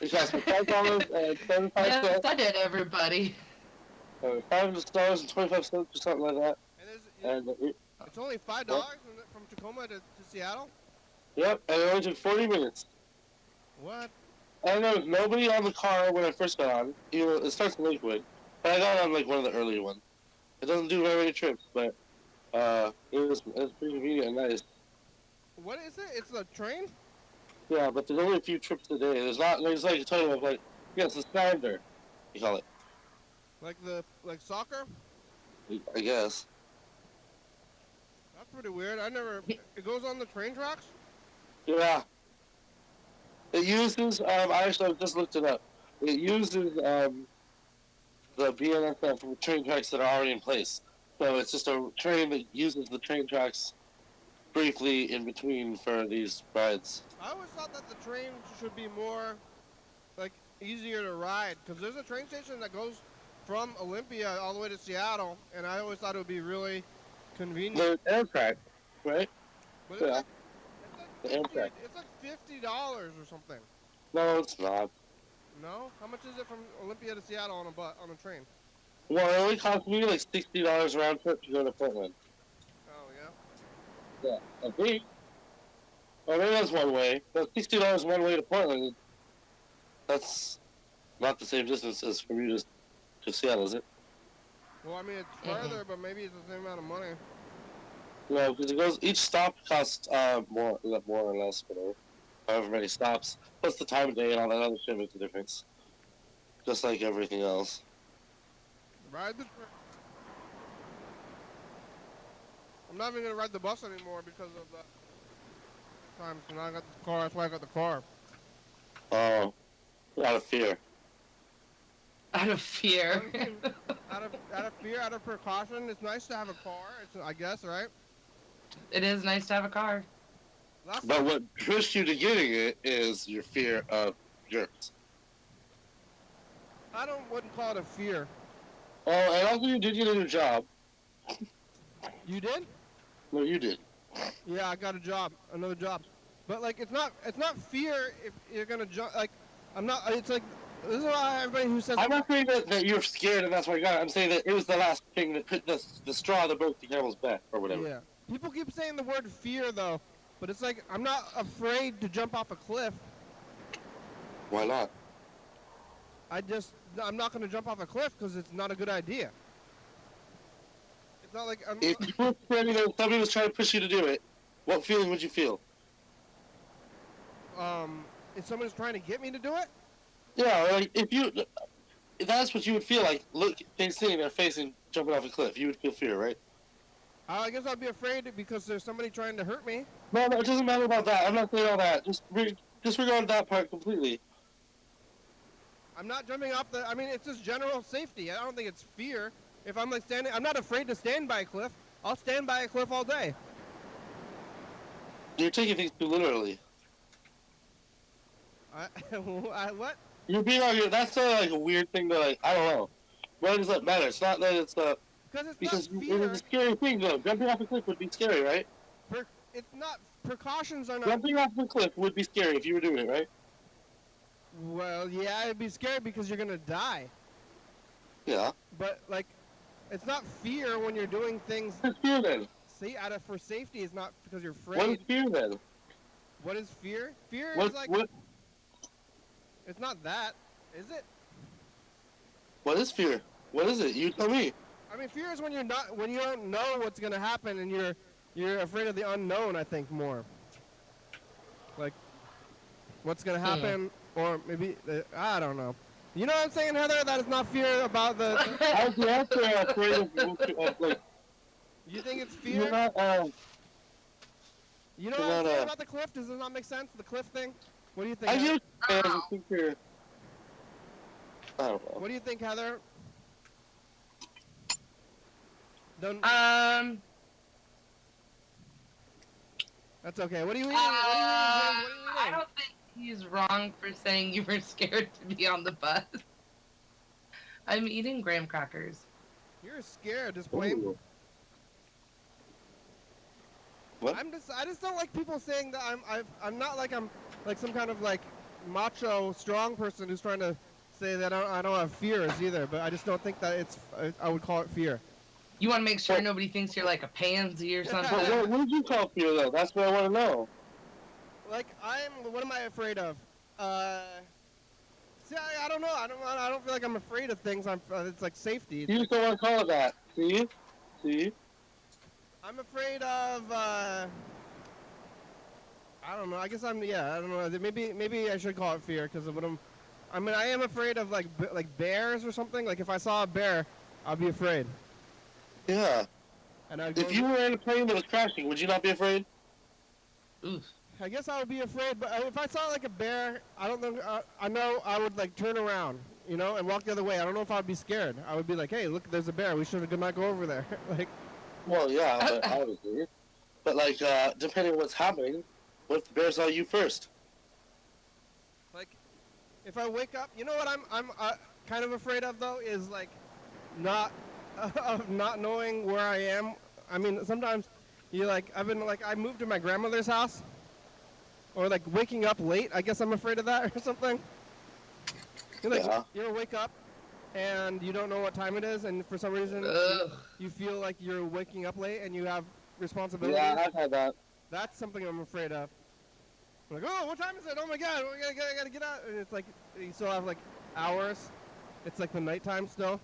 It cost me $5 and 75 Yes, cents. I did, everybody. $5 and 25 cents or something like that. And And it's only $5 from Tacoma to Seattle? yep, and it only took 40 minutes. What? And there was nobody on the car when I first got on. It starts in Lakewood, but I got on like one of the early ones. It doesn't do very many trips, but it was pretty convenient and nice. What is it? It's a train? Yeah, but there's only a few trips a day. There's like a total of like, it's a standard, you call it, Like soccer? I guess. That's pretty weird. It goes on the train tracks? Yeah. It uses, I just looked it up. It uses, the BNSF from train tracks that are already in place. So it's just a train that uses the train tracks briefly in between for these rides. I always thought that the train should be more, like, easier to ride. Because there's a train station that goes from Olympia all the way to Seattle. And I always thought it would be really convenient. The Amtrak, right? But Yeah. it's The Amtrak. like $50 or something. No, it's not. No? How much is it from Olympia to Seattle on a train? Well, it only cost me like $60 round trip to go to Portland. Oh, yeah? Yeah, I think. Or maybe that's one way. But $60 one way to Portland, that's not the same distance as from you to Seattle, is it? Well, I mean, it's further, but maybe it's the same amount of money. No, because each stop costs more or less, whatever. However many stops. Plus the time of day and all that other shit makes a difference. Just like everything else. Ride the train. I'm not even gonna ride the bus anymore because of the times. So now I got the car. That's why I got the car. Oh, out of fear. Out of fear. out of fear, out of precaution. It's nice to have a car. I guess, right? It is nice to have a car. But what pushed you to getting it is your fear of germs. wouldn't call it a fear. Oh, and also you did get a new job. You did? No, you did. Yeah, I got another job. But like, it's not fear if you're gonna jump. Like, I'm not. It's like this is why everybody who says I'm not saying that you're scared and that's why you got it. I'm saying that it was the last thing that put the straw that broke the camel's back or whatever. Yeah. People keep saying the word fear though, but it's like I'm not afraid to jump off a cliff. Why not? I'm not gonna jump off a cliff because it's not a good idea. It's not like I'm. If you were scared and somebody was trying to push you to do it, what feeling would you feel? If someone's trying to get me to do it. Yeah, like if that's what you would feel like. Look, they sitting there facing jumping off a cliff. You would feel fear, right? I guess I'd be afraid because there's somebody trying to hurt me. No, it doesn't matter about that. I'm not saying all that. Just disregard that part completely. I'm not jumping off I mean, it's just general safety. I don't think it's fear. If I'm like standing, I'm not afraid to stand by a cliff. I'll stand by a cliff all day. You're taking things too literally. What? You're being argued. That's like a weird thing to like. I don't know. Why does that matter? It's not that it's because not it fear. was a scary thing though. Jumping off a cliff would be scary, right? It's not. Precautions are not. Jumping off a cliff would be scary if you were doing it, right? Well, yeah, it'd be scary because you're gonna die. Yeah. But like, it's not fear when you're doing things. What's fear then? See, for safety is not because you're afraid. What is fear then? What is fear? Fear What, is like. what? It's not that, is it? What is fear? What is it? You tell me. I mean, fear is when you don't know what's gonna happen and you're afraid of the unknown. I think more. Like, what's gonna happen, or maybe I don't know. You know what I'm saying, Heather? That is not fear about the. How's the answer afraid of like? You think it's fear? You're not. You know what I'm saying about the cliff? Does it not make sense? The cliff thing? What do you think? I do. I think you're. I don't know. What do you think, Heather? That's okay. What are you eating? I don't think he's wrong for saying you were scared to be on the bus. I'm eating graham crackers. You're scared, just plain. Ooh. What? I just don't like people saying that I'm not like I'm like some kind of like macho strong person who's trying to say that I don't have fears either. But I just don't think that I would call it fear. You want to make sure nobody thinks you're like a pansy or something. What would you call fear though? That's what I want to know. Like what am I afraid of? See, I don't know. I don't feel like I'm afraid of things. It's like safety. You just don't want to call it that. See? I'm afraid of I don't know. I guess I'm. Yeah, I don't know. Maybe I should call it fear because of what I'm. I mean, I am afraid of like bears or something. Like if I saw a bear, I'd be afraid. Yeah. And I'd go. If you were in a plane that was crashing, would you not be afraid? Oof. I guess I would be afraid, but if I saw like a bear, I don't know. I know I would like turn around, and walk the other way. I don't know if I'd be scared. I would be like, hey, look, there's a bear. We should not go over there. Like. Well, yeah, but obviously. But like, depending on what's happening, what if the bear saw you first? Like, if I wake up, you know what I'm kind of afraid of though is like, not of not knowing where I am. I mean, sometimes I moved to my grandmother's house, or like waking up late. I guess I'm afraid of that or something. Yeah. You wake up and you don't know what time it is, and for some reason you feel like you're waking up late and you have responsibilities. Yeah, I've had that. That's something I'm afraid of. I'm like, oh, what time is it? Oh my God, I gotta get out. And it's like you still have like hours. It's like the nighttime still.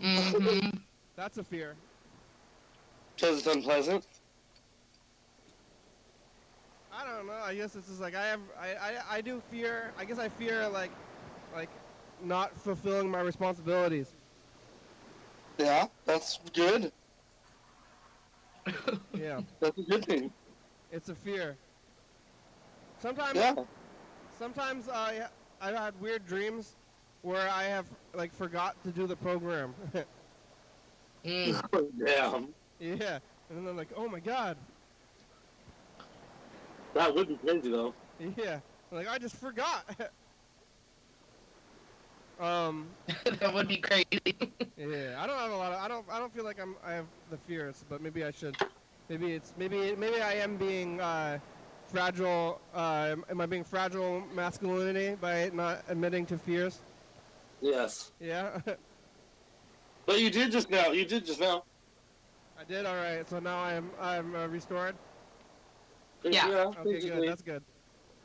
Mm-hmm. That's a fear. Because it's unpleasant. I don't know. I guess it's just like I do fear. I guess I fear like not fulfilling my responsibilities. Yeah, that's good. Yeah, That's a good thing. it's a fear. Sometimes, Yeah. sometimes I've had weird dreams where I have like forgot to do the program. Mm. Damn. Yeah, and then I'm like, oh my God. That would be crazy though. Yeah, like I just forgot. That would be crazy. Yeah, I don't have a lot of. I don't feel like I have the fears, but maybe I should. Maybe I am being fragile. Am I being fragile masculinity by not admitting to fears? Yes. Yeah. But you did just now. You did just now. I did. All right. So now I'm restored. Yeah. Okay, basically. good. That's good.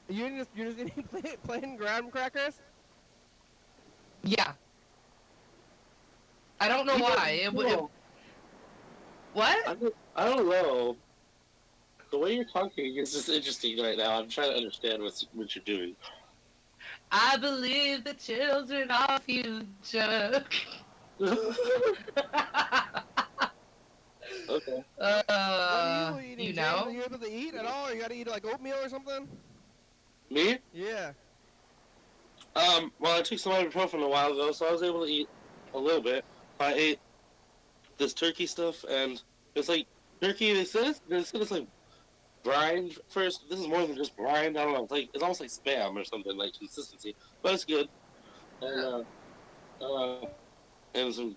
You're just eating plain graham crackers? Yeah. I don't know why. What? I don't know. The way you're talking is just interesting right now. I'm trying to understand what you're doing. I believe the children are future. Okay. What are you eating? You James? know? Are you able to eat at all? Or you got to eat like oatmeal or something? Me? Yeah. Well, I took some ibuprofen a while ago, so I was able to eat a little bit. I ate this turkey stuff, and it's like turkey. They said it's like brine first. This is more than just brine. I don't know. It's almost like spam or something, like consistency, but it's good. And and some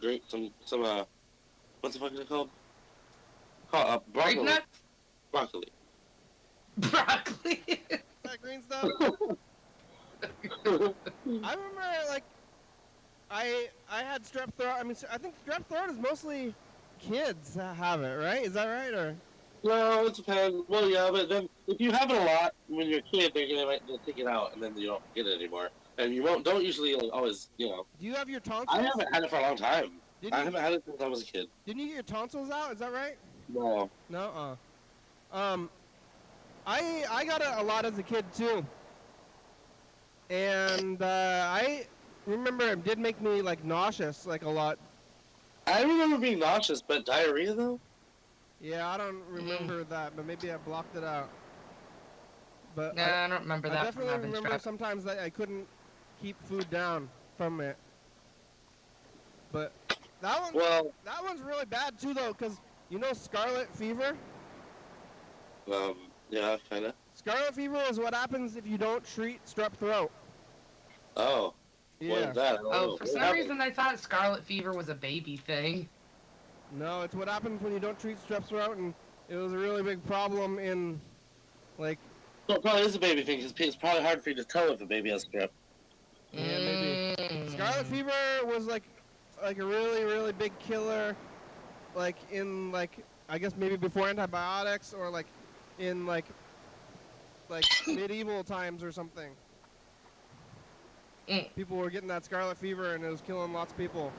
what's the fuck is it called? Grape Broccoli. nuts? Broccoli. Broccoli. That green stuff. I remember like I had strep throat. I mean, I think strep throat is mostly kids that have it, right? Is that right or? No, it depends. Well, yeah, but then if you have it a lot when you're a kid, they'll take it out, and then you don't get it anymore. And you don't usually always, Do you have your tonsils? I haven't had it for a long time. Didn't I you- haven't had it since I was a kid. Didn't you get your tonsils out? Is that right? No. No. I got it a lot as a kid too. And I remember it did make me like nauseous like a lot. I remember being nauseous, but diarrhea though? Yeah, I don't remember that, but maybe I blocked it out. But No, I don't remember I that from definitely having remember strep. sometimes that I couldn't keep food down from it. But that one's really bad too though, cause scarlet fever. Yeah, kinda. Scarlet fever is what happens if you don't treat strep throat. Oh. Yeah. What is that? I don't know. Oh, for What some happened? reason I thought scarlet fever was a baby thing. No, it's what happens when you don't treat strep throat, and it was a really big problem in, like. Well, it probably is a baby thing, because it's probably hard for you to tell if a baby has strep. Yeah, maybe. Scarlet fever was like a really, really big killer, like in I guess maybe before antibiotics or like in like medieval times or something. People were getting that scarlet fever and it was killing lots of people.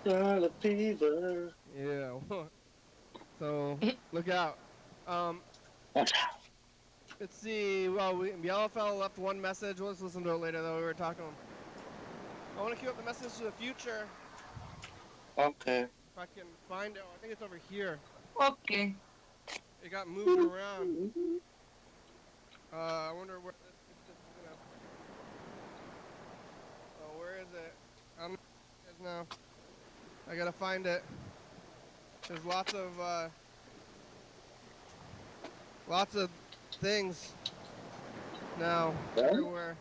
Scarlet fever. Yeah. So look out. Watch out. Let's see. Well, Yellowfell left one message. Let's listen to it later, though. We were talking to him. I want to queue up the message to the future. Okay. If I can find it. Oh, I think it's over here. Okay. It got moved around. I wonder where this is gonna. Oh, where is it? I don't know where it is now. I gotta find it. There's lots of things now Yeah? everywhere.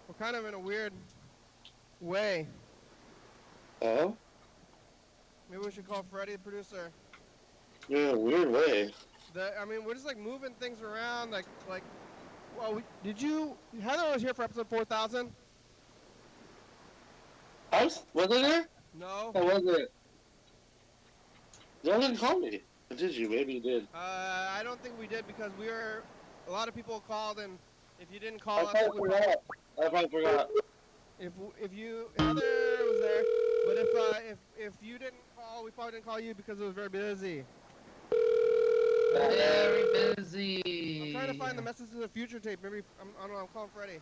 We're kind of in a weird way. Oh? Maybe we should call Freddie, the producer. Yeah, weird way. I mean, we're just like moving things around, like. Well, Heather was here for episode 4000. Was it there? No. Or was it? Y'all didn't call me. Or did you? Maybe you did. I don't think we did because a lot of people called, and if you didn't I call us, probably forgot. if you Heather was there, but if you didn't call, we probably didn't call you because it was very busy. Very busy. I'm trying to find the message to the future tape. Maybe I don't know. I'm calling Freddie.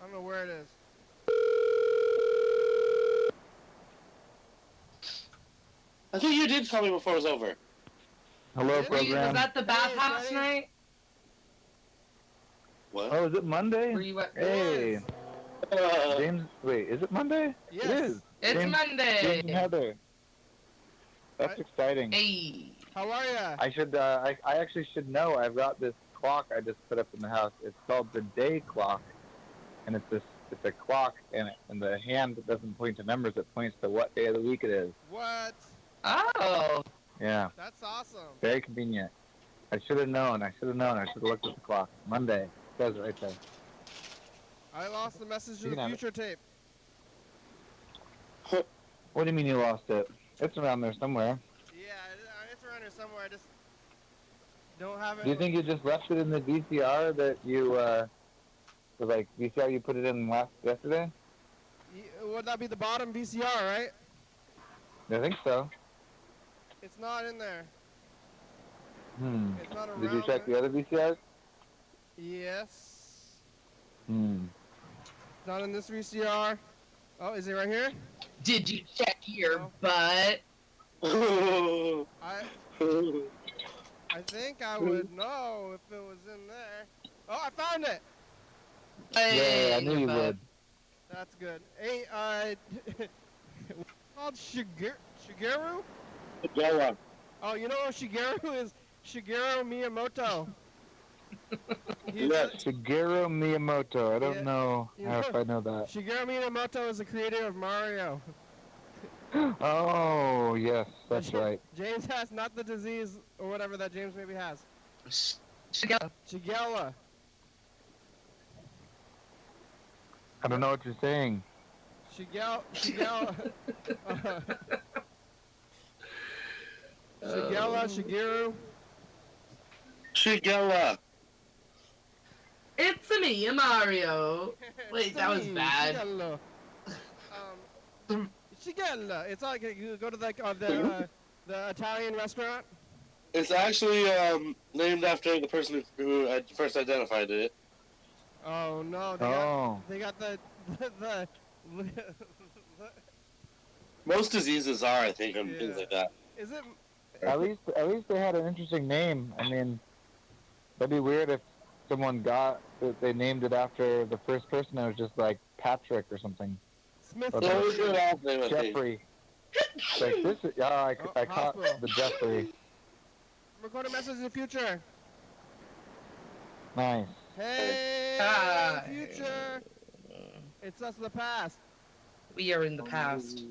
I don't know where it is. I think you did call me before it was over. Hello, Did we? Was program. that the bathhouse Freddie. night? What? Oh, is it Monday? Were you at? Hey, James. Wait, is it Monday? Yes. It is. It's James, Monday. James and Heather. That's Right. exciting. Hey. How are ya? I should. I actually should know. I've got this clock I just put up in the house. It's called the day clock, and it's a clock, and the hand doesn't point to numbers. It points to what day of the week it is. What? Oh. Yeah, That's awesome. very convenient. I should have known. I should have looked at the clock. Monday. It says it right there. I lost the message to You the can have future tape. What do you mean you lost it? It's around there somewhere. Yeah, it's around here somewhere. I just don't have it. Do you think you just left it in the VCR that you, was like VCR you put it in yesterday? Would that be the bottom VCR, right? I think so. It's not in there. It's not around. Did you check the other VCRs? Yes. It's Not in this VCR. Oh, is it right here? Did you check your No. butt? I think I would know if it was in there. Oh, I found it. Yeah, I knew your you butt. would. That's good. Hey, what's it called Shigeru? Yeah. Oh, you know what Shigeru is? Shigeru Miyamoto. He's Yeah. Shigeru Miyamoto. I don't Yeah. know You if know- I know that. Shigeru Miyamoto is the creator of Mario. Oh, yes, that's right. James has not the disease or whatever that James maybe has. Shingella. Shigella. I don't know what you're saying. Shigella. Shigella, Shigeru. Shingella. It's me, Mario. Wait, that was Me, bad. Shigella. Shigella. It's like you go to the Italian restaurant. It's actually named after the person who had first identified it. Oh no, they got the Most diseases are, I think, and Yeah. things like that. Is it? At least they had an interesting name. I mean, that'd be weird if someone they named it after the first person that was just like Patrick or something. Smith. Or So it's a good last name, I think. Jeffrey. Like this is, I caught hospital. the Jeffrey. Record a message in the future. Nice. Hey, Hi. future. It's us in the past. We are in the past.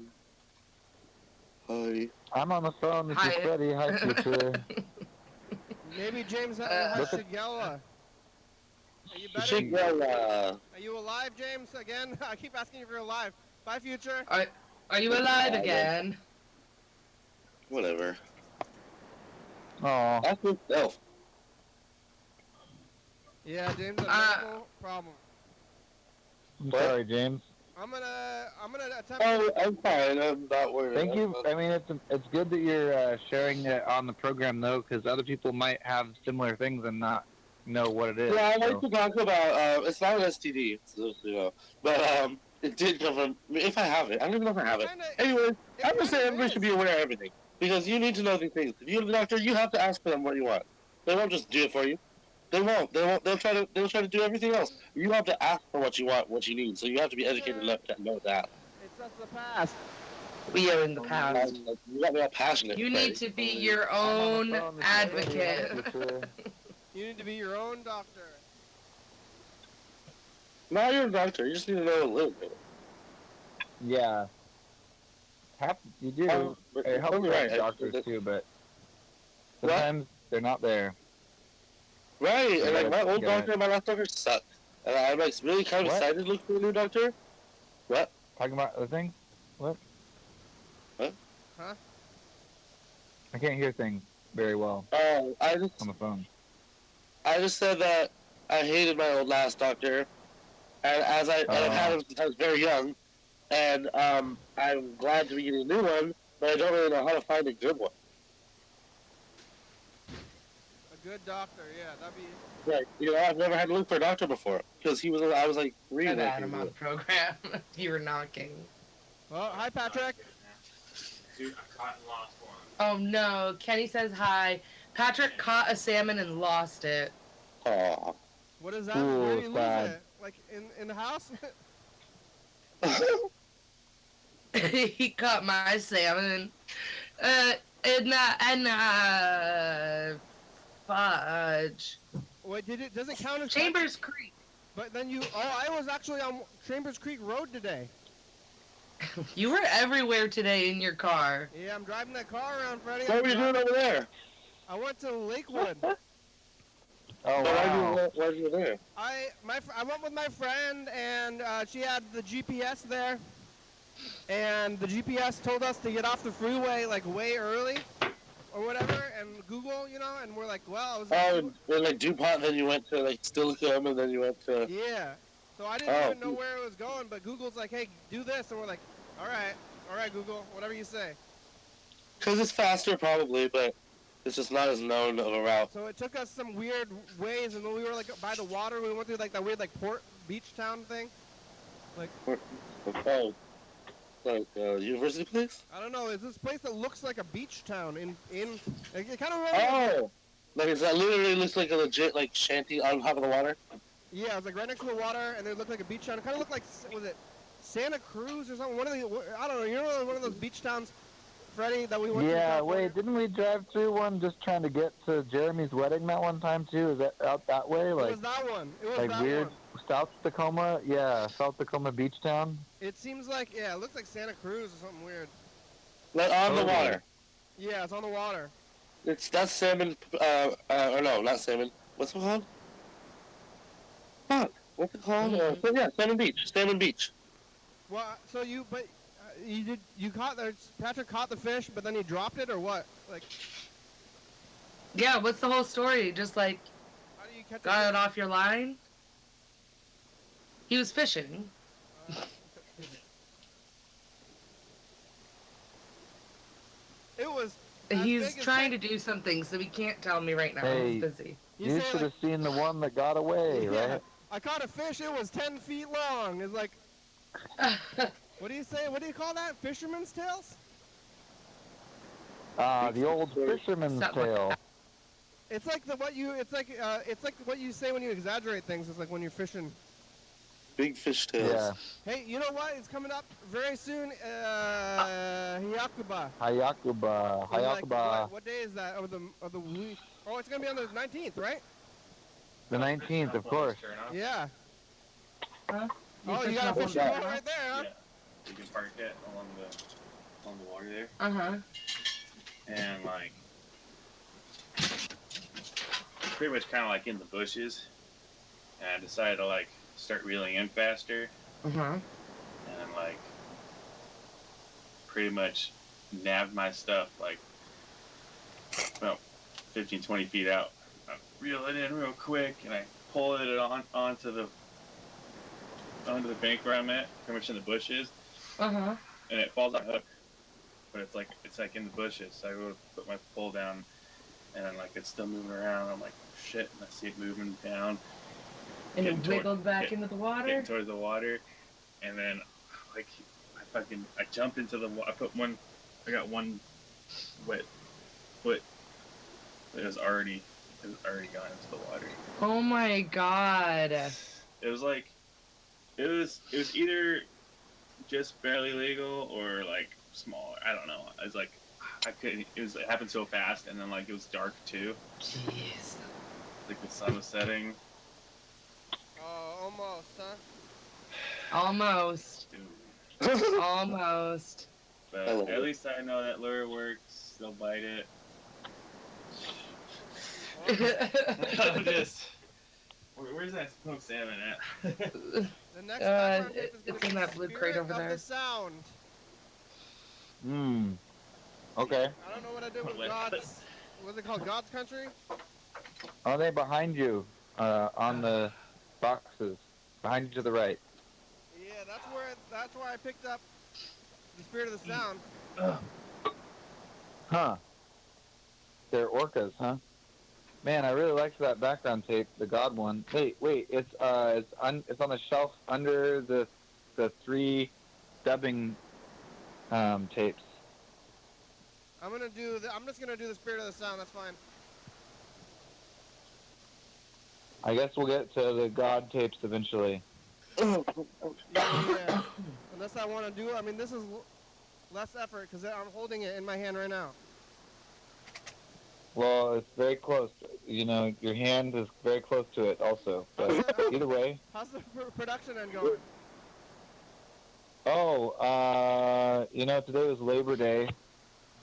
Hi. I'm on the phone with Hi. you, Freddie. Hi, future. Maybe James has Look at- Shigella. Are you better? Shingella. Are you alive, James? Again? I keep asking if you're alive. Bye, future. Are you alive again? Whatever. Oh, That's himself. Yeah, James has a medical problem. I'm What? sorry, James. I'm gonna attempt. Oh, I'm fine. I'm not worried. Thank you. I mean, it's good that you're sharing it on the program though, because other people might have similar things and not know what it is. Yeah, I like so. to talk about. It's not an STD, so, you know, but it did come from. If I have it, I don't even know if I have it. Anyway, I'm just saying everybody should be aware of everything because you need to know these things. If you go to the doctor, you have to ask them what you want. They won't just do it for you. They won't. They won't. They'll try to do everything else. You have to ask for what you want, what you need. So you have to be educated enough to know that. It's just the past. We are in the past. You got to be passionate. You need to be your own advocate. You need to be your own doctor. Now you're a doctor. You just need to know a little bit. Yeah. You do. It helps with doctors too, but sometimes they're not there. Right, and like my old doctor and my last doctor sucked. And I'm like really kind of excited to look for a new doctor. What? Talking about other things? What? What? Huh? I can't hear things very well. Oh, on the phone. I just said that I hated my old last doctor, and and I've had him since I was very young, and I'm glad to be getting a new one, but I don't really know how to find a good one. A good doctor, yeah, that'd be. Right, you know, I've never had to look for a doctor before because I was like 3. I've had him on the program. You were knocking. Oh, hi, Patrick. Dude, I caught and lost one. Oh no, Kenny says hi. Patrick caught a salmon and lost it. Aw. What is that? Ooh, Where do you lose sad. it? Like in the house? He caught my salmon. Fudge. Wait, does it count as Chambers Creek. But then I was actually on Chambers Creek Road today. You were everywhere today in your car. Yeah, I'm driving that car around, Freddie. What were you doing over there? I went to Lakewood. Oh, wow. Why were you there? I went with my friend, and she had the GPS there, and the GPS told us to get off the freeway like way early, or whatever, and Google, you know, and we're like, well, and like DuPont, then you went to like Stillicum, and then you went to. Yeah. So I didn't even know where it was going, but Google's like, hey, do this, and we're like, all right, Google, whatever you say. Because it's faster, probably, but it's just not as known of a route. So it took us some weird ways, and then we were like by the water. We went through like that weird like port beach town thing. Like. Oh. Like university place? I don't know. Is this place that looks like a beach town in like, it kind of. Oh. Like that literally looks like a legit like shanty on top of the water. Yeah, it was like right next to the water, and it looked like a beach town. It kind of looked like, was it Santa Cruz or something? One of the, I don't know. You know, one of those beach towns, Freddie, that we went to. Yeah, wait, didn't we drive through one just trying to get to Jeremy's wedding that one time too? Is that out that way? Like, it was that one. It was like that weird one. South Tacoma? Yeah, South Tacoma beach town. It seems like, yeah, it looks like Santa Cruz or something weird. Like on the water. Yeah, it's on the water. That's salmon. Or no, not salmon. What's it called? Fuck. What's it called? Yeah, Salmon Beach. Salmon Beach. Well, so Patrick caught the fish, but then he dropped it, or what? Like. Yeah, what's the whole story? Just like, how do you catch got it off your line? He was fishing. It was. He's trying to do something, so he can't tell me right now. Hey, He's busy. You should have seen the one that got away, yeah, right? I caught a fish. It was 10 feet long. It's like. What do you say? What do you call that? Fisherman's tails? The old fisherman's tale. It's like what you say when you exaggerate things. It's like when you're fishing. Big fish tails. Yeah. Hey, you know what? It's coming up very soon. Hayakuba. Hayakuba. What day is that? Of the week? Oh, it's gonna be on the 19th, right? The 19th, of course. Yeah. Huh? Oh, you got a fishing boat right there, huh? Yeah. You can park it along the water there. Uh-huh. And like pretty much kinda like in the bushes. And I decided to like start reeling in faster. Uh-huh. And like pretty much nabbed my stuff like about 15, 20 feet out. I reel it in real quick and I pull it onto the onto the bank where I'm at, pretty much in the bushes, Uh-huh. and it falls on hook. But it's like in the bushes. So I go to put my pole down, and like it's still moving around. I'm like, oh, shit, and I see it moving down, And getting it wiggled back into the water? getting towards the water, and then like I jumped into the water. I got one wet foot. It was already gone into the water. Oh my god. It was like it was either just barely legal or like small. I don't know. I was like I couldn't. It happened so fast, and then like it was dark too. Jeez. Like the sun was setting. Oh, almost, huh? Almost. Dude. Almost. But at least I know that lure works. They'll bite it. I'm just. Where's that smoked salmon at? The next background tape is it's gonna in be that blue crate Spirit over of there. the Sound. Okay. I don't know what I did with God's. What's it called? God's Country? Are they behind you? On the boxes. Behind you to the right. Yeah, that's where I picked up the Spirit of the Sound. Huh. They're orcas, huh? Man, I really liked that background tape, the God one. Wait, it's on the shelf under the 3 dubbing tapes. I'm just gonna do the Spirit of the Sound. That's fine. I guess we'll get to the God tapes eventually. Yeah. Unless I want to do. I mean, this is less effort because I'm holding it in my hand right now. Well, it's very close. You know, your hand is very close to it also. But either way. How's the production end going? Oh, today was Labor Day.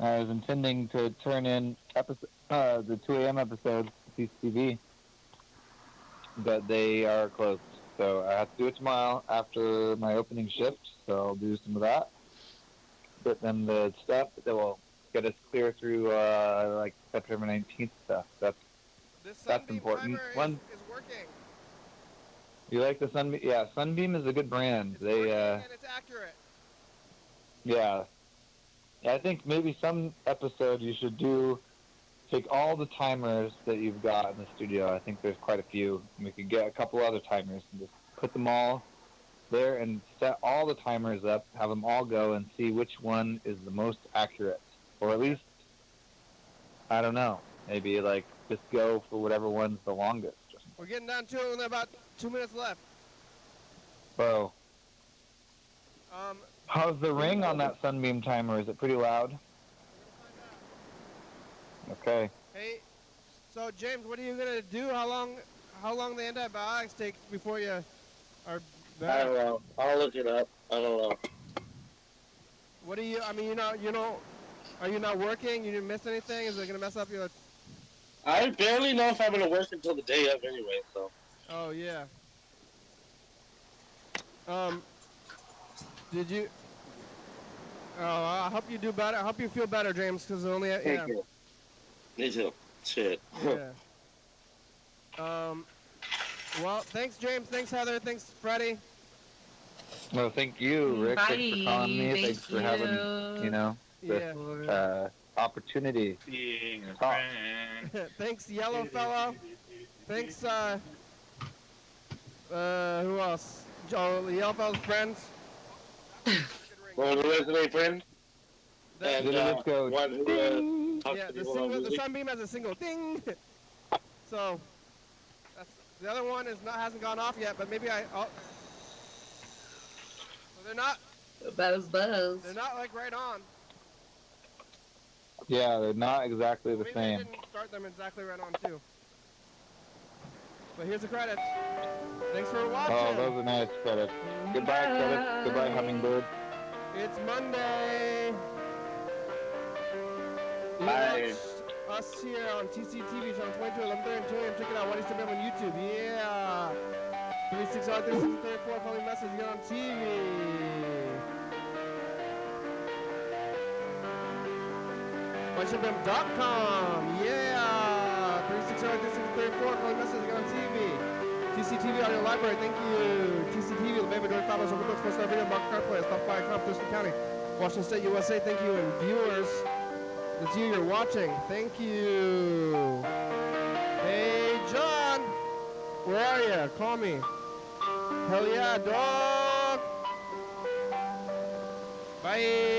I was intending to turn in the 2 a.m. episodes to TCTV, but they are closed. So I have to do it tomorrow after my opening shift, so I'll do some of that. But then the stuff that will get us clear through like September 19th stuff. That's important. Is working. You like the Sunbeam? Yeah, Sunbeam is a good brand. It's working and it's accurate. Yeah. I think maybe some episode you should take all the timers that you've got in the studio. I think there's quite a few. We could get a couple other timers and just put them all there and set all the timers up, have them all go and see which one is the most accurate. Or at least, I don't know, maybe like just go for whatever one's the longest. We're getting down to only about 2 minutes left. Bro. How's the ring on that Sunbeam timer? Is it pretty loud? Okay. Hey, so James, what are you gonna do? How long the antibiotics take before you are better? I don't know. I'll look it up. I don't know. What do you? I mean, are you not working? You didn't miss anything? Is it gonna mess up your? I barely know if I'm gonna work until the day of anyway. So. Oh yeah. Did you? Oh, I hope you do better. I hope you feel better, James, because only Thank you. Me too. Shit. Yeah. Well, thanks, James. Thanks, Heather. Thanks, Freddie. Well, thank you, Rick. Bye. Thanks for calling me. Thank Thanks for having, this opportunity. Being a friend. Thanks, Yellow Fellow. Thanks, who else? Oh, the Yellow Fellow's friends. Well, the resume friend. And let's go. One who talks Yeah, to people on the music. Sunbeam has a single ding. So the other one hasn't gone off yet, but maybe so they're not. Buzz. They're not like right on. Yeah, they're not exactly the Maybe same. they didn't start them exactly right on too. But here's the credits. Thanks for watching. Oh, those are nice credits. Goodbye, credits. Goodbye, Hummingbird. It's Monday. You Bye. watch us here on TCTV, channel 22, 11:30 and 2 a.m. Check it out. YDHWM on YouTube. Yeah. 360-3634. Call me message. Get on TV. YDHWM.com. Yeah. 360-3634. Call me message. Get on TV. TCTV Audio Library, thank you. TCTV, the Baby Door Thanos, Open Books, 4-star video, Mark CarPlay, Stop by, Thurston County, Washington State, USA, thank you. And viewers, that's you, you're watching, thank you. Hey, John, where are you? Call me. Hell yeah, dog. Bye.